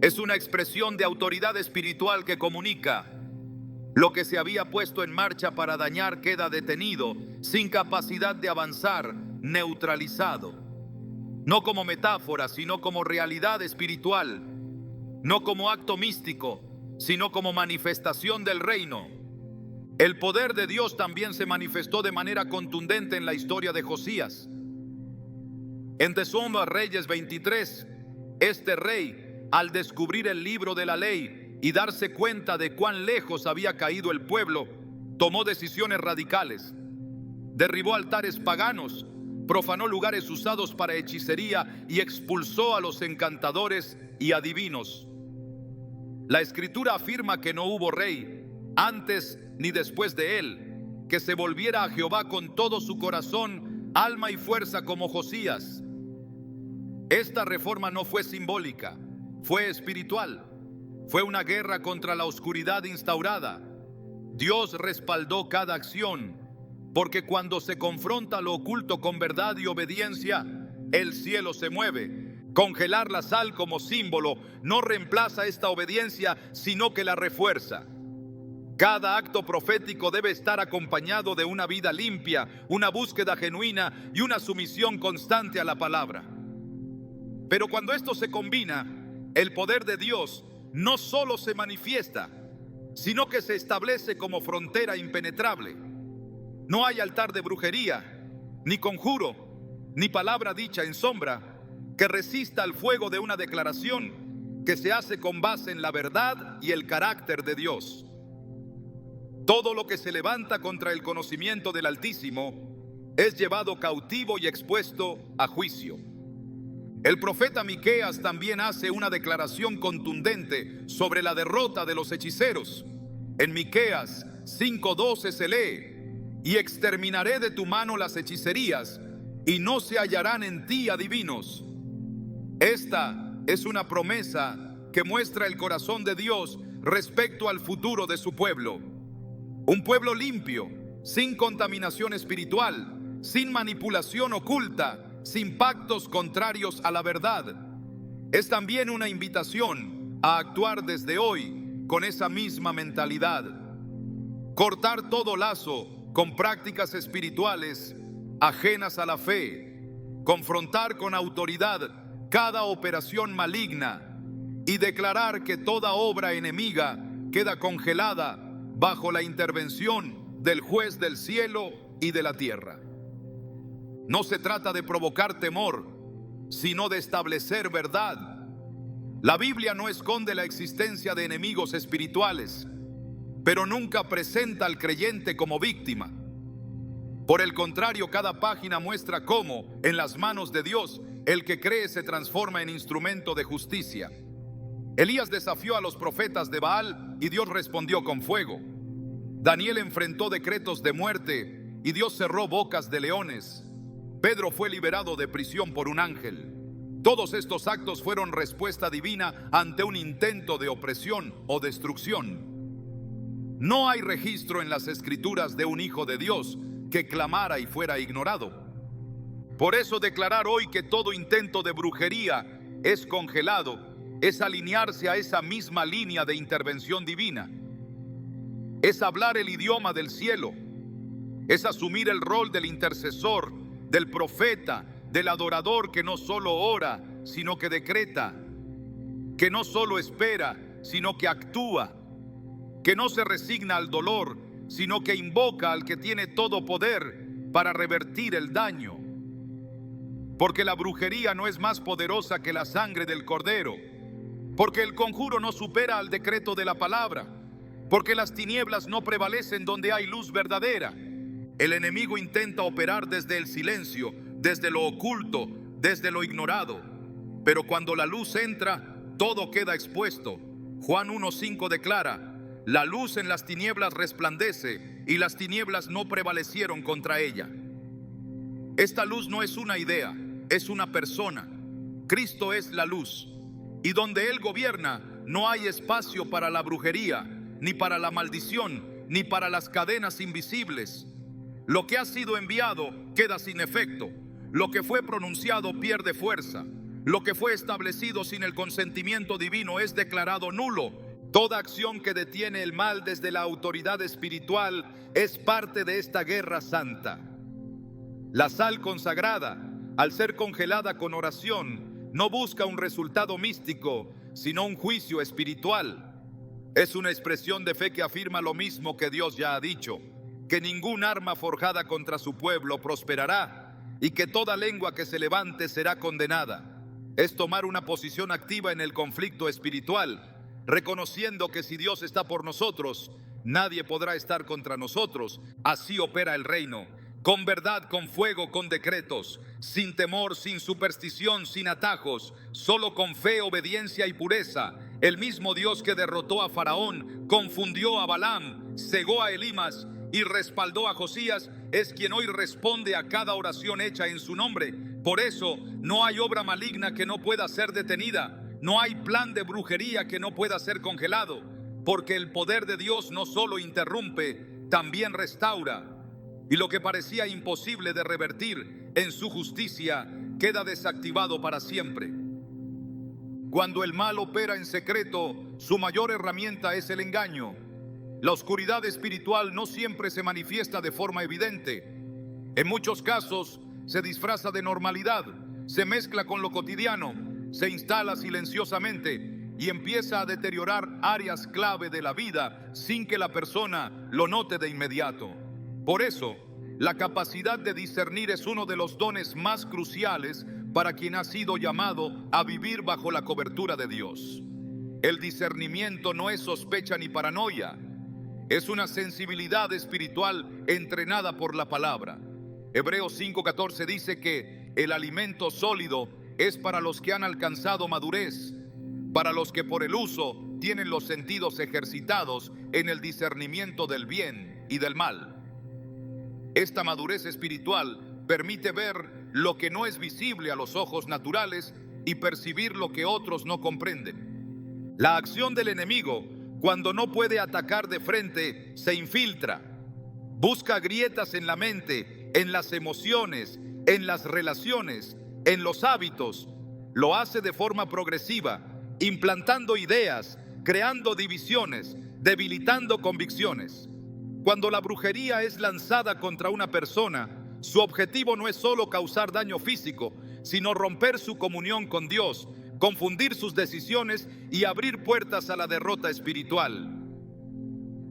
Es una expresión de autoridad espiritual que comunica: lo que se había puesto en marcha para dañar queda detenido, sin capacidad de avanzar, neutralizado. No como metáfora, sino como realidad espiritual. No como acto místico, sino como manifestación del reino. El poder de Dios también se manifestó de manera contundente en la historia de Josías. En Segunda Reyes 23, este rey, al descubrir el libro de la ley y darse cuenta de cuán lejos había caído el pueblo, tomó decisiones radicales. Derribó altares paganos, profanó lugares usados para hechicería y expulsó a los encantadores y adivinos. La Escritura afirma que no hubo rey, antes ni después de él, que se volviera a Jehová con todo su corazón, alma y fuerza como Josías. Esta reforma no fue simbólica, fue espiritual. Fue una guerra contra la oscuridad instaurada. Dios respaldó cada acción, porque cuando se confronta lo oculto con verdad y obediencia, el cielo se mueve. Congelar la sal como símbolo no reemplaza esta obediencia, sino que la refuerza. Cada acto profético debe estar acompañado de una vida limpia, una búsqueda genuina y una sumisión constante a la palabra. Pero cuando esto se combina, el poder de Dios no solo se manifiesta, sino que se establece como frontera impenetrable. No hay altar de brujería, ni conjuro, ni palabra dicha en sombra que resista al fuego de una declaración que se hace con base en la verdad y el carácter de Dios. Todo lo que se levanta contra el conocimiento del Altísimo es llevado cautivo y expuesto a juicio. El profeta Miqueas también hace una declaración contundente sobre la derrota de los hechiceros. En Miqueas 5:12 se lee: y exterminaré de tu mano las hechicerías, y no se hallarán en ti adivinos. Esta es una promesa que muestra el corazón de Dios respecto al futuro de su pueblo. Un pueblo limpio, sin contaminación espiritual, sin manipulación oculta, sin pactos contrarios a la verdad. Es también una invitación a actuar desde hoy con esa misma mentalidad. Cortar todo lazo con prácticas espirituales ajenas a la fe. Confrontar con autoridad cada operación maligna y declarar que toda obra enemiga queda congelada bajo la intervención del juez del cielo y de la tierra. No se trata de provocar temor, sino de establecer verdad. La Biblia no esconde la existencia de enemigos espirituales, pero nunca presenta al creyente como víctima. Por el contrario, cada página muestra cómo, en las manos de Dios, el que cree se transforma en instrumento de justicia. Elías desafió a los profetas de Baal y Dios respondió con fuego. Daniel enfrentó decretos de muerte y Dios cerró bocas de leones. Pedro fue liberado de prisión por un ángel. Todos estos actos fueron respuesta divina ante un intento de opresión o destrucción. No hay registro en las Escrituras de un hijo de Dios que clamara y fuera ignorado. Por eso declarar hoy que todo intento de brujería es congelado es alinearse a esa misma línea de intervención divina. Es hablar el idioma del cielo. Es asumir el rol del intercesor, del profeta, del adorador que no solo ora, sino que decreta, que no solo espera, sino que actúa, que no se resigna al dolor, sino que invoca al que tiene todo poder para revertir el daño. Porque la brujería no es más poderosa que la sangre del cordero, porque el conjuro no supera al decreto de la palabra, porque las tinieblas no prevalecen donde hay luz verdadera. El enemigo intenta operar desde el silencio, desde lo oculto, desde lo ignorado. Pero cuando la luz entra, todo queda expuesto. Juan 1:5 declara: la luz en las tinieblas resplandece, y las tinieblas no prevalecieron contra ella. Esta luz no es una idea, es una persona. Cristo es la luz, y donde Él gobierna no hay espacio para la brujería, ni para la maldición, ni para las cadenas invisibles. Lo que ha sido enviado queda sin efecto. Lo que fue pronunciado pierde fuerza. Lo que fue establecido sin el consentimiento divino es declarado nulo. Toda acción que detiene el mal desde la autoridad espiritual es parte de esta guerra santa. La sal consagrada, al ser congelada con oración, no busca un resultado místico, sino un juicio espiritual. Es una expresión de fe que afirma lo mismo que Dios ya ha dicho: que ningún arma forjada contra su pueblo prosperará, y que toda lengua que se levante será condenada. Es tomar una posición activa en el conflicto espiritual, reconociendo que si Dios está por nosotros, nadie podrá estar contra nosotros. Así opera el reino, con verdad, con fuego, con decretos, sin temor, sin superstición, sin atajos, solo con fe, obediencia y pureza. El mismo Dios que derrotó a Faraón, confundió a Balaam, cegó a Elimas y respaldó a Josías, es quien hoy responde a cada oración hecha en su nombre. Por eso no hay obra maligna que no pueda ser detenida, no hay plan de brujería que no pueda ser congelado, porque el poder de Dios no solo interrumpe, también restaura. Y lo que parecía imposible de revertir en su justicia queda desactivado para siempre. Cuando el mal opera en secreto, su mayor herramienta es el engaño. La oscuridad espiritual no siempre se manifiesta de forma evidente. En muchos casos se disfraza de normalidad, se mezcla con lo cotidiano, se instala silenciosamente y empieza a deteriorar áreas clave de la vida sin que la persona lo note de inmediato. Por eso, la capacidad de discernir es uno de los dones más cruciales para quien ha sido llamado a vivir bajo la cobertura de Dios. El discernimiento no es sospecha ni paranoia, es una sensibilidad espiritual entrenada por la palabra. Hebreos 5:14 dice que el alimento sólido es para los que han alcanzado madurez, para los que por el uso tienen los sentidos ejercitados en el discernimiento del bien y del mal. Esta madurez espiritual permite ver lo que no es visible a los ojos naturales y percibir lo que otros no comprenden. La acción del enemigo, cuando no puede atacar de frente, se infiltra. Busca grietas en la mente, en las emociones, en las relaciones, en los hábitos. Lo hace de forma progresiva, implantando ideas, creando divisiones, debilitando convicciones. Cuando la brujería es lanzada contra una persona, su objetivo no es solo causar daño físico, sino romper su comunión con Dios, confundir sus decisiones y abrir puertas a la derrota espiritual.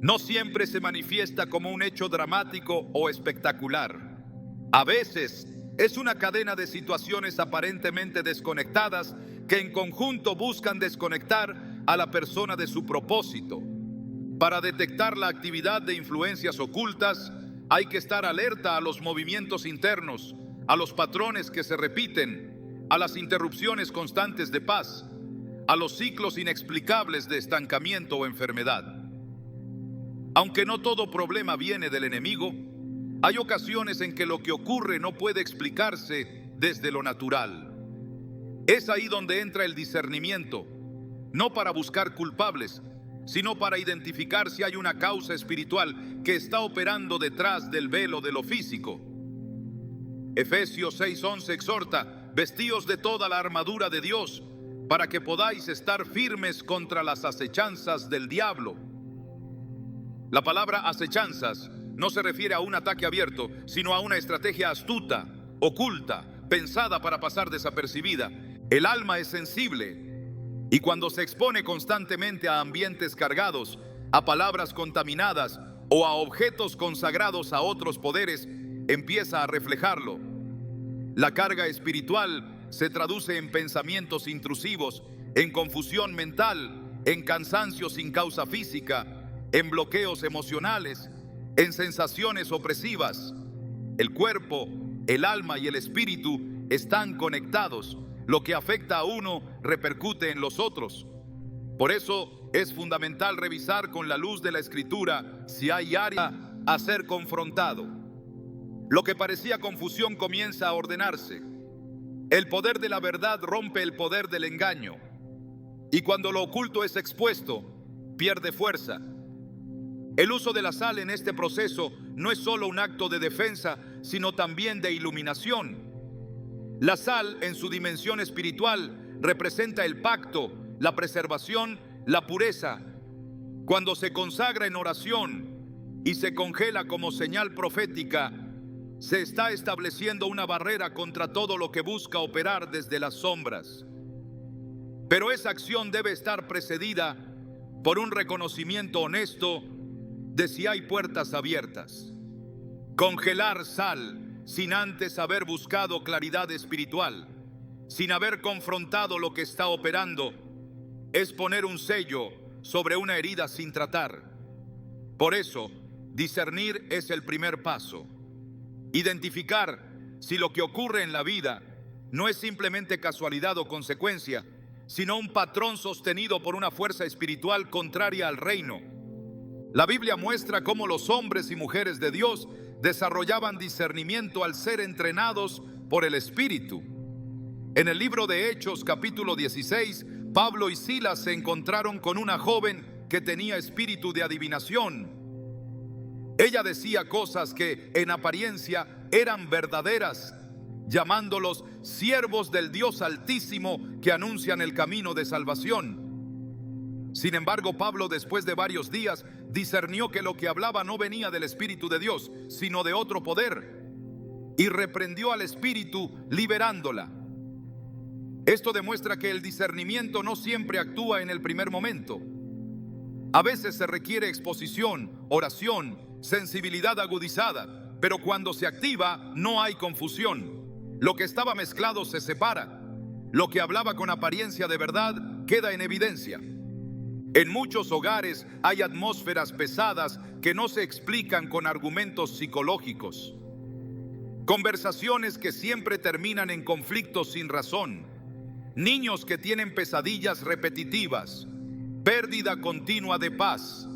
No siempre se manifiesta como un hecho dramático o espectacular. A veces es una cadena de situaciones aparentemente desconectadas que en conjunto buscan desconectar a la persona de su propósito. Para detectar la actividad de influencias ocultas, hay que estar alerta a los movimientos internos, a los patrones que se repiten, a las interrupciones constantes de paz, a los ciclos inexplicables de estancamiento o enfermedad. Aunque no todo problema viene del enemigo, hay ocasiones en que lo que ocurre no puede explicarse desde lo natural. Es ahí donde entra el discernimiento, no para buscar culpables, sino para identificar si hay una causa espiritual que está operando detrás del velo de lo físico. Efesios 6:11 exhorta: vestíos de toda la armadura de Dios, para que podáis estar firmes contra las acechanzas del diablo. La palabra acechanzas no se refiere a un ataque abierto, sino a una estrategia astuta, oculta, pensada para pasar desapercibida. El alma es sensible y cuando se expone constantemente a ambientes cargados, a palabras contaminadas o a objetos consagrados a otros poderes, empieza a reflejarlo. La carga espiritual se traduce en pensamientos intrusivos, en confusión mental, en cansancio sin causa física, en bloqueos emocionales, en sensaciones opresivas. El cuerpo, el alma y el espíritu están conectados. Lo que afecta a uno repercute en los otros. Por eso es fundamental revisar con la luz de la Escritura si hay área a ser confrontado. Lo que parecía confusión comienza a ordenarse. El poder de la verdad rompe el poder del engaño. Y cuando lo oculto es expuesto, pierde fuerza. El uso de la sal en este proceso no es solo un acto de defensa, sino también de iluminación. La sal, en su dimensión espiritual, representa el pacto, la preservación, la pureza. Cuando se consagra en oración y se congela como señal profética, se está estableciendo una barrera contra todo lo que busca operar desde las sombras. Pero esa acción debe estar precedida por un reconocimiento honesto de si hay puertas abiertas. Congelar sal sin antes haber buscado claridad espiritual, sin haber confrontado lo que está operando, es poner un sello sobre una herida sin tratar. Por eso, discernir es el primer paso. Identificar si lo que ocurre en la vida no es simplemente casualidad o consecuencia, sino un patrón sostenido por una fuerza espiritual contraria al reino. La Biblia muestra cómo los hombres y mujeres de Dios desarrollaban discernimiento al ser entrenados por el Espíritu. En el libro de Hechos, capítulo 16, Pablo y Silas se encontraron con una joven que tenía espíritu de adivinación. Ella decía cosas que en apariencia eran verdaderas, llamándolos siervos del Dios Altísimo que anuncian el camino de salvación. Sin embargo, Pablo, después de varios días, discernió que lo que hablaba no venía del Espíritu de Dios, sino de otro poder, y reprendió al espíritu, liberándola. Esto demuestra que el discernimiento no siempre actúa en el primer momento. A veces se requiere exposición, oración, sensibilidad agudizada, pero cuando se activa no hay confusión. Lo que estaba mezclado se separa. Lo que hablaba con apariencia de verdad queda en evidencia. En muchos hogares hay atmósferas pesadas que no se explican con argumentos psicológicos. Conversaciones que siempre terminan en conflictos sin razón. Niños que tienen pesadillas repetitivas. Pérdida continua de paz.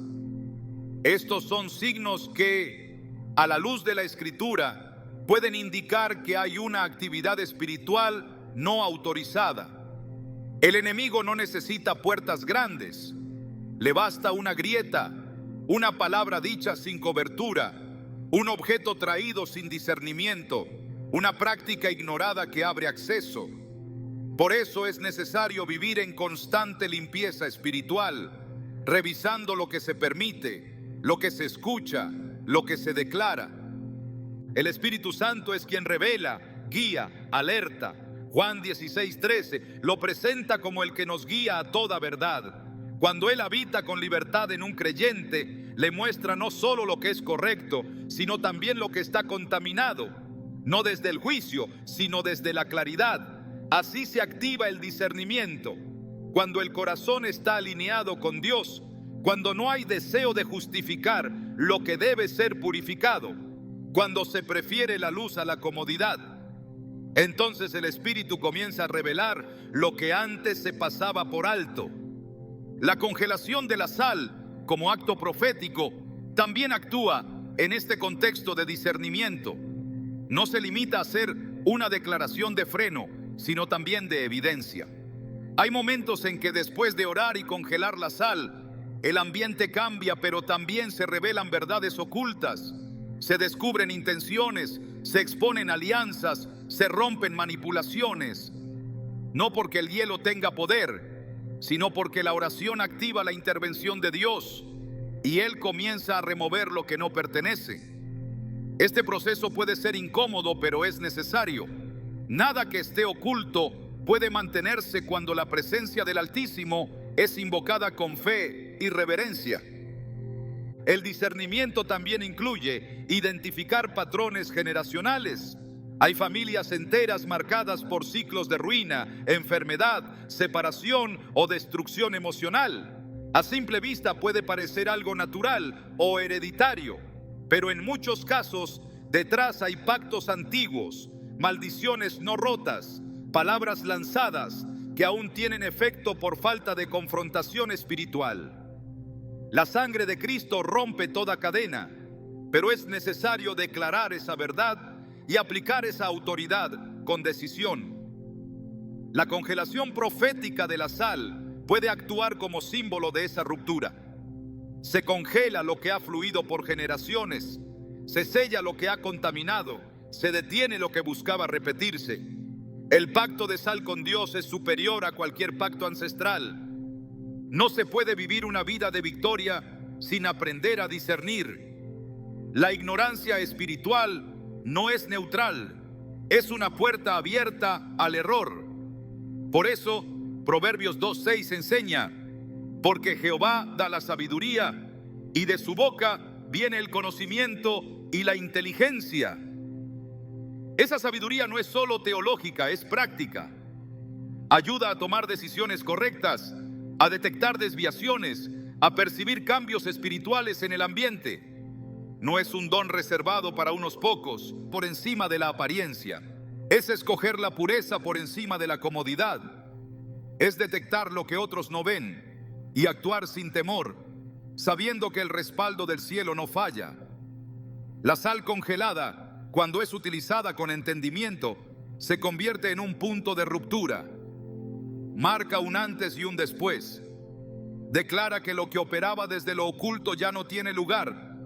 Estos son signos que, a la luz de la Escritura, pueden indicar que hay una actividad espiritual no autorizada. El enemigo no necesita puertas grandes. Le basta una grieta, una palabra dicha sin cobertura, un objeto traído sin discernimiento, una práctica ignorada que abre acceso. Por eso es necesario vivir en constante limpieza espiritual, revisando lo que se permite, lo que se escucha, lo que se declara. El Espíritu Santo es quien revela, guía, alerta. Juan 16:13 lo presenta como el que nos guía a toda verdad. Cuando Él habita con libertad en un creyente, le muestra no solo lo que es correcto, sino también lo que está contaminado, no desde el juicio, sino desde la claridad. Así se activa el discernimiento. Cuando el corazón está alineado con Dios, cuando no hay deseo de justificar lo que debe ser purificado, cuando se prefiere la luz a la comodidad, entonces el Espíritu comienza a revelar lo que antes se pasaba por alto. La congelación de la sal, como acto profético, también actúa en este contexto de discernimiento. No se limita a ser una declaración de freno, sino también de evidencia. Hay momentos en que después de orar y congelar la sal, el ambiente cambia, pero también se revelan verdades ocultas, se descubren intenciones, se exponen alianzas, se rompen manipulaciones. No porque el hielo tenga poder, sino porque la oración activa la intervención de Dios y Él comienza a remover lo que no pertenece. Este proceso puede ser incómodo, pero es necesario. Nada que esté oculto puede mantenerse cuando la presencia del Altísimo es invocada con fe y reverencia. El discernimiento también incluye identificar patrones generacionales. Hay familias enteras marcadas por ciclos de ruina, enfermedad, separación o destrucción emocional. A simple vista puede parecer algo natural o hereditario, pero en muchos casos detrás hay pactos antiguos, maldiciones no rotas, palabras lanzadas que aún tienen efecto por falta de confrontación espiritual. La sangre de Cristo rompe toda cadena, pero es necesario declarar esa verdad y aplicar esa autoridad con decisión. La congelación profética de la sal puede actuar como símbolo de esa ruptura. Se congela lo que ha fluido por generaciones, se sella lo que ha contaminado, se detiene lo que buscaba repetirse. El pacto de sal con Dios es superior a cualquier pacto ancestral. No se puede vivir una vida de victoria sin aprender a discernir. La ignorancia espiritual no es neutral, es una puerta abierta al error. Por eso, Proverbios 2:6 enseña: porque Jehová da la sabiduría, y de su boca viene el conocimiento y la inteligencia. Esa sabiduría no es solo teológica, es práctica. Ayuda a tomar decisiones correctas, a detectar desviaciones, a percibir cambios espirituales en el ambiente. No es un don reservado para unos pocos, por encima de la apariencia. Es escoger la pureza por encima de la comodidad. Es detectar lo que otros no ven y actuar sin temor, sabiendo que el respaldo del cielo no falla. La sal congelada, cuando es utilizada con entendimiento, se convierte en un punto de ruptura. Marca un antes y un después. Declara que lo que operaba desde lo oculto ya no tiene lugar.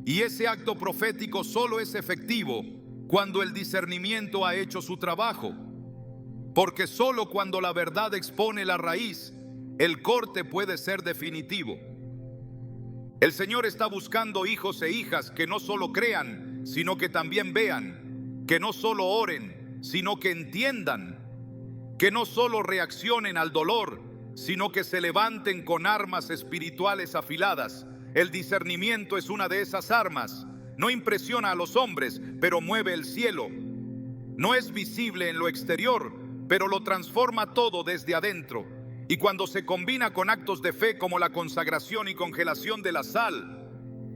Y ese acto profético solo es efectivo cuando el discernimiento ha hecho su trabajo. Porque solo cuando la verdad expone la raíz, el corte puede ser definitivo. El Señor está buscando hijos e hijas que no solo crean, sino que también vean, que no solo oren, sino que entiendan, que no solo reaccionen al dolor, sino que se levanten con armas espirituales afiladas. El discernimiento es una de esas armas. No impresiona a los hombres, pero mueve el cielo. No es visible en lo exterior, pero lo transforma todo desde adentro. Y cuando se combina con actos de fe como la consagración y congelación de la sal,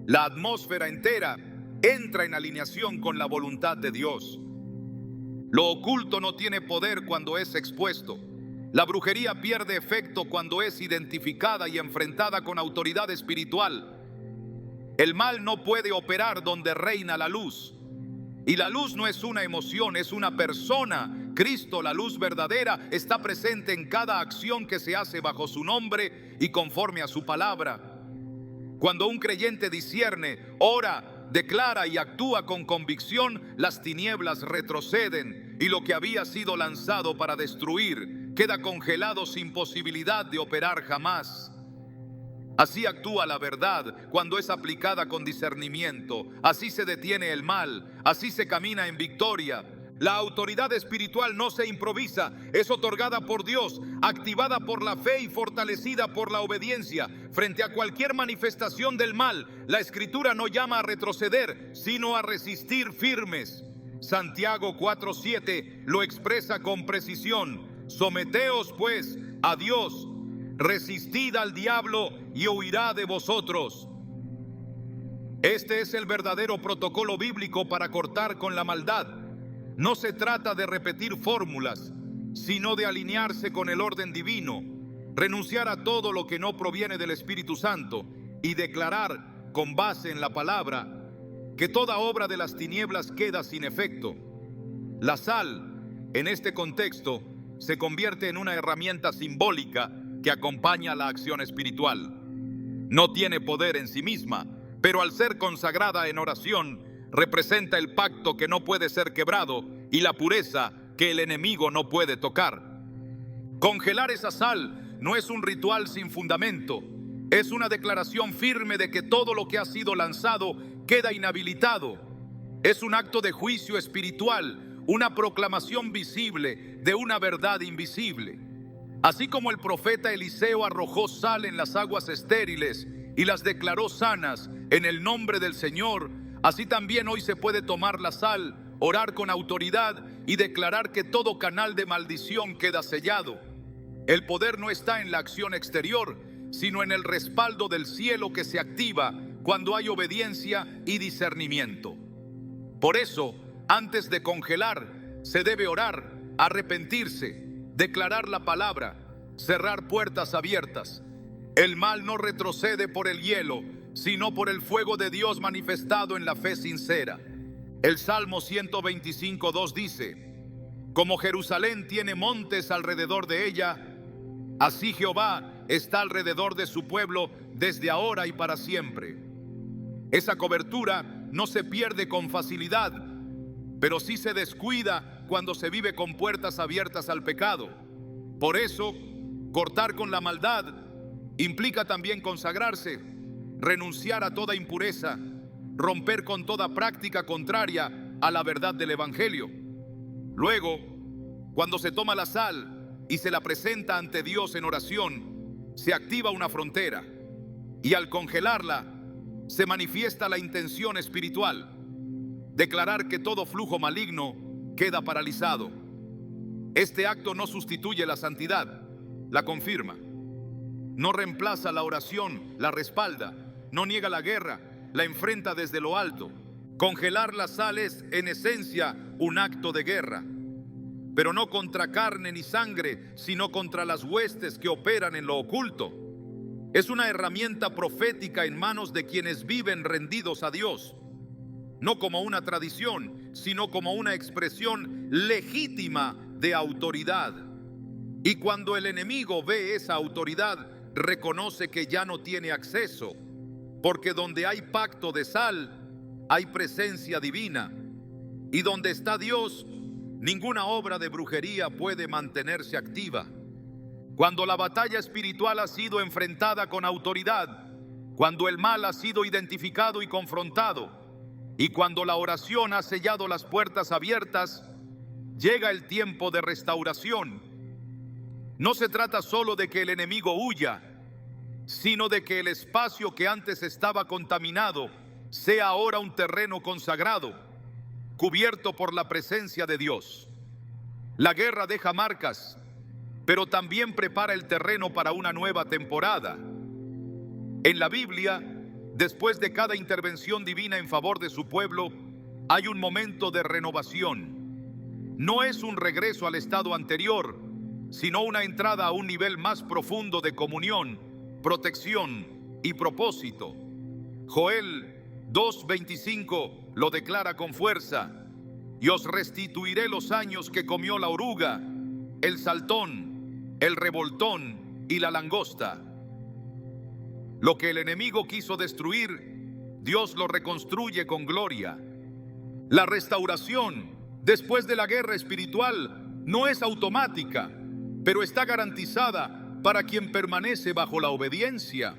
la atmósfera entera entra en alineación con la voluntad de Dios. Lo oculto no tiene poder cuando es expuesto. La brujería pierde efecto cuando es identificada y enfrentada con autoridad espiritual. El mal no puede operar donde reina la luz. Y la luz no es una emoción, es una persona. Cristo, la luz verdadera, está presente en cada acción que se hace bajo su nombre y conforme a su palabra. Cuando un creyente discierne, ora, declara y actúa con convicción, las tinieblas retroceden y lo que había sido lanzado para destruir queda congelado sin posibilidad de operar jamás. Así actúa la verdad cuando es aplicada con discernimiento. Así se detiene el mal, así se camina en victoria. La autoridad espiritual no se improvisa, es otorgada por Dios, activada por la fe y fortalecida por la obediencia. Frente a cualquier manifestación del mal, la Escritura no llama a retroceder, sino a resistir firmes. Santiago 4:7 lo expresa con precisión. Someteos pues a Dios, resistid al diablo y huirá de vosotros. Este es el verdadero protocolo bíblico para cortar con la maldad. No se trata de repetir fórmulas, sino de alinearse con el orden divino, renunciar a todo lo que no proviene del Espíritu Santo y declarar con base en la palabra que toda obra de las tinieblas queda sin efecto. La sal, en este contexto, se convierte en una herramienta simbólica que acompaña la acción espiritual. No tiene poder en sí misma, pero al ser consagrada en oración, representa el pacto que no puede ser quebrado y la pureza que el enemigo no puede tocar. Congelar esa sal no es un ritual sin fundamento, es una declaración firme de que todo lo que ha sido lanzado queda inhabilitado. Es un acto de juicio espiritual, una proclamación visible de una verdad invisible. Así como el profeta Eliseo arrojó sal en las aguas estériles y las declaró sanas en el nombre del Señor, así también hoy se puede tomar la sal, orar con autoridad y declarar que todo canal de maldición queda sellado. El poder no está en la acción exterior, sino en el respaldo del cielo que se activa cuando hay obediencia y discernimiento. Por eso, antes de congelar, se debe orar, arrepentirse, declarar la palabra, cerrar puertas abiertas. El mal no retrocede por el hielo, sino por el fuego de Dios manifestado en la fe sincera. El Salmo 125:2 dice: como Jerusalén tiene montes alrededor de ella, así Jehová está alrededor de su pueblo desde ahora y para siempre. Esa cobertura no se pierde con facilidad, pero sí se descuida cuando se vive con puertas abiertas al pecado. Por eso, cortar con la maldad implica también consagrarse, renunciar a toda impureza, romper con toda práctica contraria a la verdad del Evangelio. Luego, cuando se toma la sal y se la presenta ante Dios en oración, se activa una frontera y al congelarla se manifiesta la intención espiritual. declarar que todo flujo maligno queda paralizado. Este acto no sustituye la santidad, la confirma. No reemplaza la oración, la respalda. No niega la guerra, la enfrenta desde lo alto. Congelar la sal es, en esencia, un acto de guerra, pero no contra carne ni sangre, sino contra las huestes que operan en lo oculto. Es una herramienta profética en manos de quienes viven rendidos a Dios, no como una tradición, sino como una expresión legítima de autoridad. Y cuando el enemigo ve esa autoridad, reconoce que ya no tiene acceso, porque donde hay pacto de sal, hay presencia divina, y donde está Dios, ninguna obra de brujería puede mantenerse activa. Cuando la batalla espiritual ha sido enfrentada con autoridad, cuando el mal ha sido identificado y confrontado, y cuando la oración ha sellado las puertas abiertas, llega el tiempo de restauración. No se trata solo de que el enemigo huya, sino de que el espacio que antes estaba contaminado sea ahora un terreno consagrado, cubierto por la presencia de Dios. La guerra deja marcas, pero también prepara el terreno para una nueva temporada. En la Biblia, después de cada intervención divina en favor de su pueblo, hay un momento de renovación. No es un regreso al estado anterior, sino una entrada a un nivel más profundo de comunión, protección y propósito. Joel 2:25 lo declara con fuerza: y os restituiré los años que comió la oruga, el saltón, el revoltón y la langosta. Lo que el enemigo quiso destruir, Dios lo reconstruye con gloria. La restauración después de la guerra espiritual no es automática, pero está garantizada para quien permanece bajo la obediencia.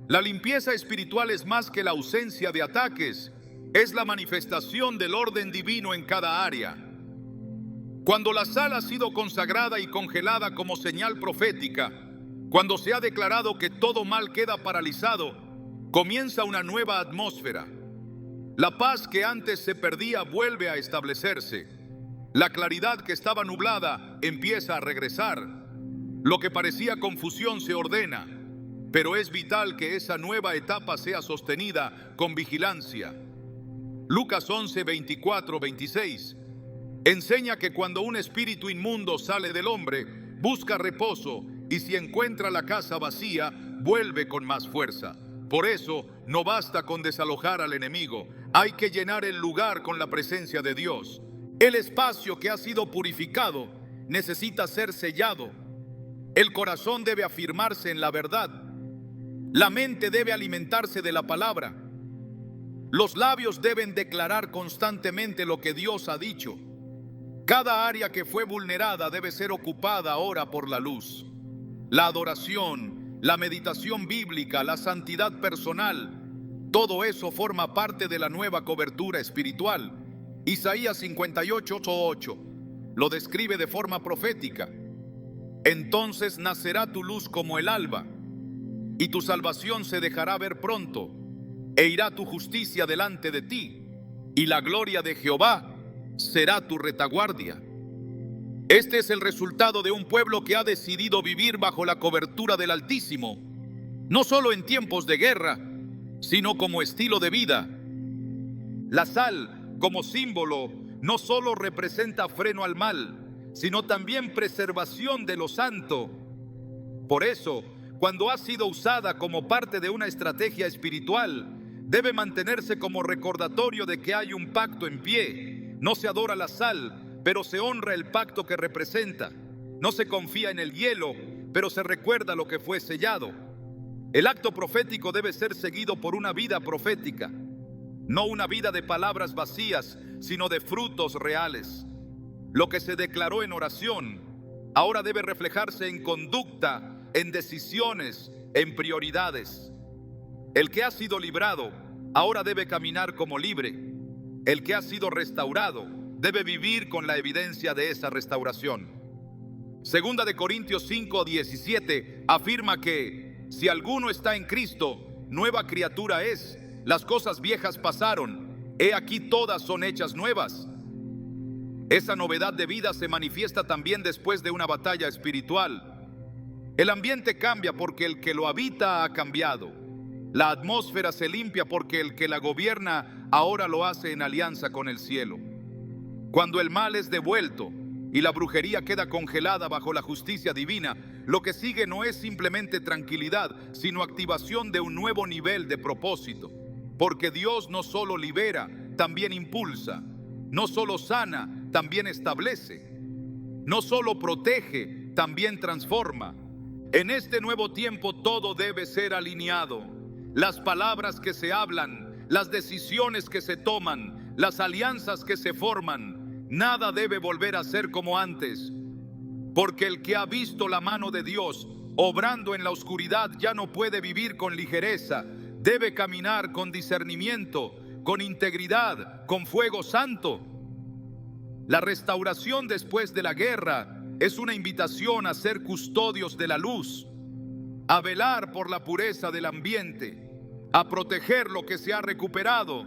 La limpieza espiritual es más que la ausencia de ataques, es la manifestación del orden divino en cada área. Cuando la sal ha sido consagrada y congelada como señal profética, cuando se ha declarado que todo mal queda paralizado, comienza una nueva atmósfera. La paz que antes se perdía vuelve a establecerse. La claridad que estaba nublada empieza a regresar. Lo que parecía confusión se ordena, pero es vital que esa nueva etapa sea sostenida con vigilancia. Lucas 11:24-26 enseña que cuando un espíritu inmundo sale del hombre, busca reposo, y si encuentra la casa vacía, vuelve con más fuerza. Por eso, no basta con desalojar al enemigo, hay que llenar el lugar con la presencia de Dios. El espacio que ha sido purificado necesita ser sellado. El corazón debe afirmarse en la verdad. La mente debe alimentarse de la palabra. Los labios deben declarar constantemente lo que Dios ha dicho. Cada área que fue vulnerada debe ser ocupada ahora por la luz. La adoración, la meditación bíblica, la santidad personal, todo eso forma parte de la nueva cobertura espiritual. Isaías 58:8 lo describe de forma profética. Entonces nacerá tu luz como el alba, y tu salvación se dejará ver pronto, e irá tu justicia delante de ti, y la gloria de Jehová será tu retaguardia. Este es el resultado de un pueblo que ha decidido vivir bajo la cobertura del Altísimo, no solo en tiempos de guerra, sino como estilo de vida. La sal, como símbolo, no solo representa freno al mal, sino también preservación de lo santo. Por eso, cuando ha sido usada como parte de una estrategia espiritual, debe mantenerse como recordatorio de que hay un pacto en pie. No se adora la sal, pero se honra el pacto que representa. No se confía en el hielo, pero se recuerda lo que fue sellado. El acto profético debe ser seguido por una vida profética, no una vida de palabras vacías, sino de frutos reales. Lo que se declaró en oración ahora debe reflejarse en conducta, en decisiones, en prioridades. El que ha sido librado ahora debe caminar como libre. El que ha sido restaurado debe vivir con la evidencia de esa restauración. Segunda de Corintios 5:17 afirma que si alguno está en Cristo, nueva criatura es. Las cosas viejas pasaron, he aquí todas son hechas nuevas. Esa novedad de vida se manifiesta también después de una batalla espiritual. El ambiente cambia porque el que lo habita ha cambiado. La atmósfera se limpia porque el que la gobierna ahora lo hace en alianza con el cielo. Cuando el mal es devuelto y la brujería queda congelada bajo la justicia divina, lo que sigue no es simplemente tranquilidad, sino activación de un nuevo nivel de propósito. Porque Dios no solo libera, también impulsa. No solo sana, también establece. No solo protege, también transforma. En este nuevo tiempo todo debe ser alineado. Las palabras que se hablan, las decisiones que se toman, las alianzas que se forman, nada debe volver a ser como antes. Porque el que ha visto la mano de Dios obrando en la oscuridad ya no puede vivir con ligereza. Debe caminar con discernimiento, con integridad, con fuego santo. La restauración después de la guerra es una invitación a ser custodios de la luz, a velar por la pureza del ambiente, a proteger lo que se ha recuperado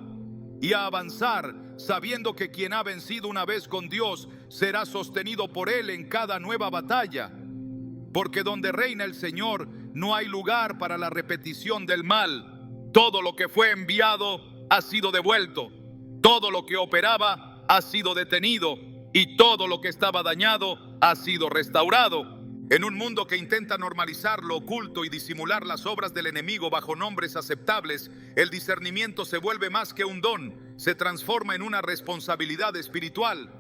y a avanzar sabiendo que quien ha vencido una vez con Dios será sostenido por Él en cada nueva batalla. Porque donde reina el Señor no hay lugar para la repetición del mal. Todo lo que fue enviado ha sido devuelto, todo lo que operaba ha sido detenido y todo lo que estaba dañado ha sido restaurado. En un mundo que intenta normalizar lo oculto y disimular las obras del enemigo bajo nombres aceptables, el discernimiento se vuelve más que un don, se transforma en una responsabilidad espiritual.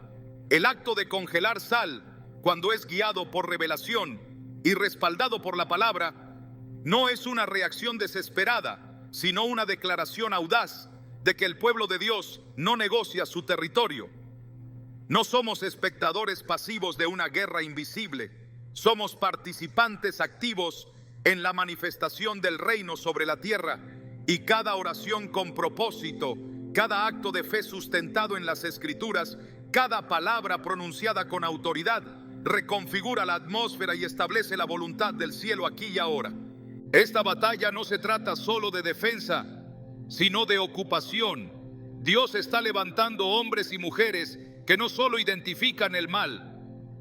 El acto de congelar sal, cuando es guiado por revelación y respaldado por la palabra, no es una reacción desesperada, sino una declaración audaz de que el pueblo de Dios no negocia su territorio. No somos espectadores pasivos de una guerra invisible, somos participantes activos en la manifestación del reino sobre la tierra, y cada oración con propósito, cada acto de fe sustentado en las Escrituras, cada palabra pronunciada con autoridad, reconfigura la atmósfera y establece la voluntad del cielo aquí y ahora. Esta batalla no se trata solo de defensa, sino de ocupación. Dios está levantando hombres y mujeres que no solo identifican el mal,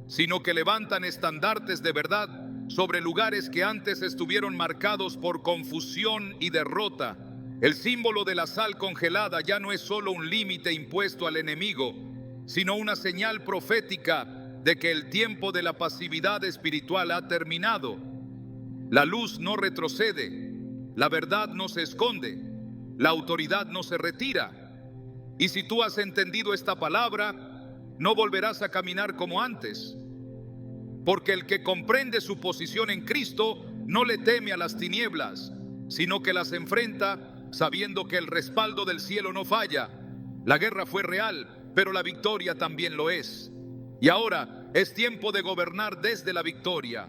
sino que levantan estandartes de verdad sobre lugares que antes estuvieron marcados por confusión y derrota. El símbolo de la sal congelada ya no es solo un límite impuesto al enemigo, sino una señal profética de que el tiempo de la pasividad espiritual ha terminado. La luz no retrocede, la verdad no se esconde, la autoridad no se retira. Y si tú has entendido esta palabra, no volverás a caminar como antes, porque el que comprende su posición en Cristo no le teme a las tinieblas, sino que las enfrenta sabiendo que el respaldo del cielo no falla. La guerra fue real, pero la victoria también lo es. Y ahora es tiempo de gobernar desde la victoria.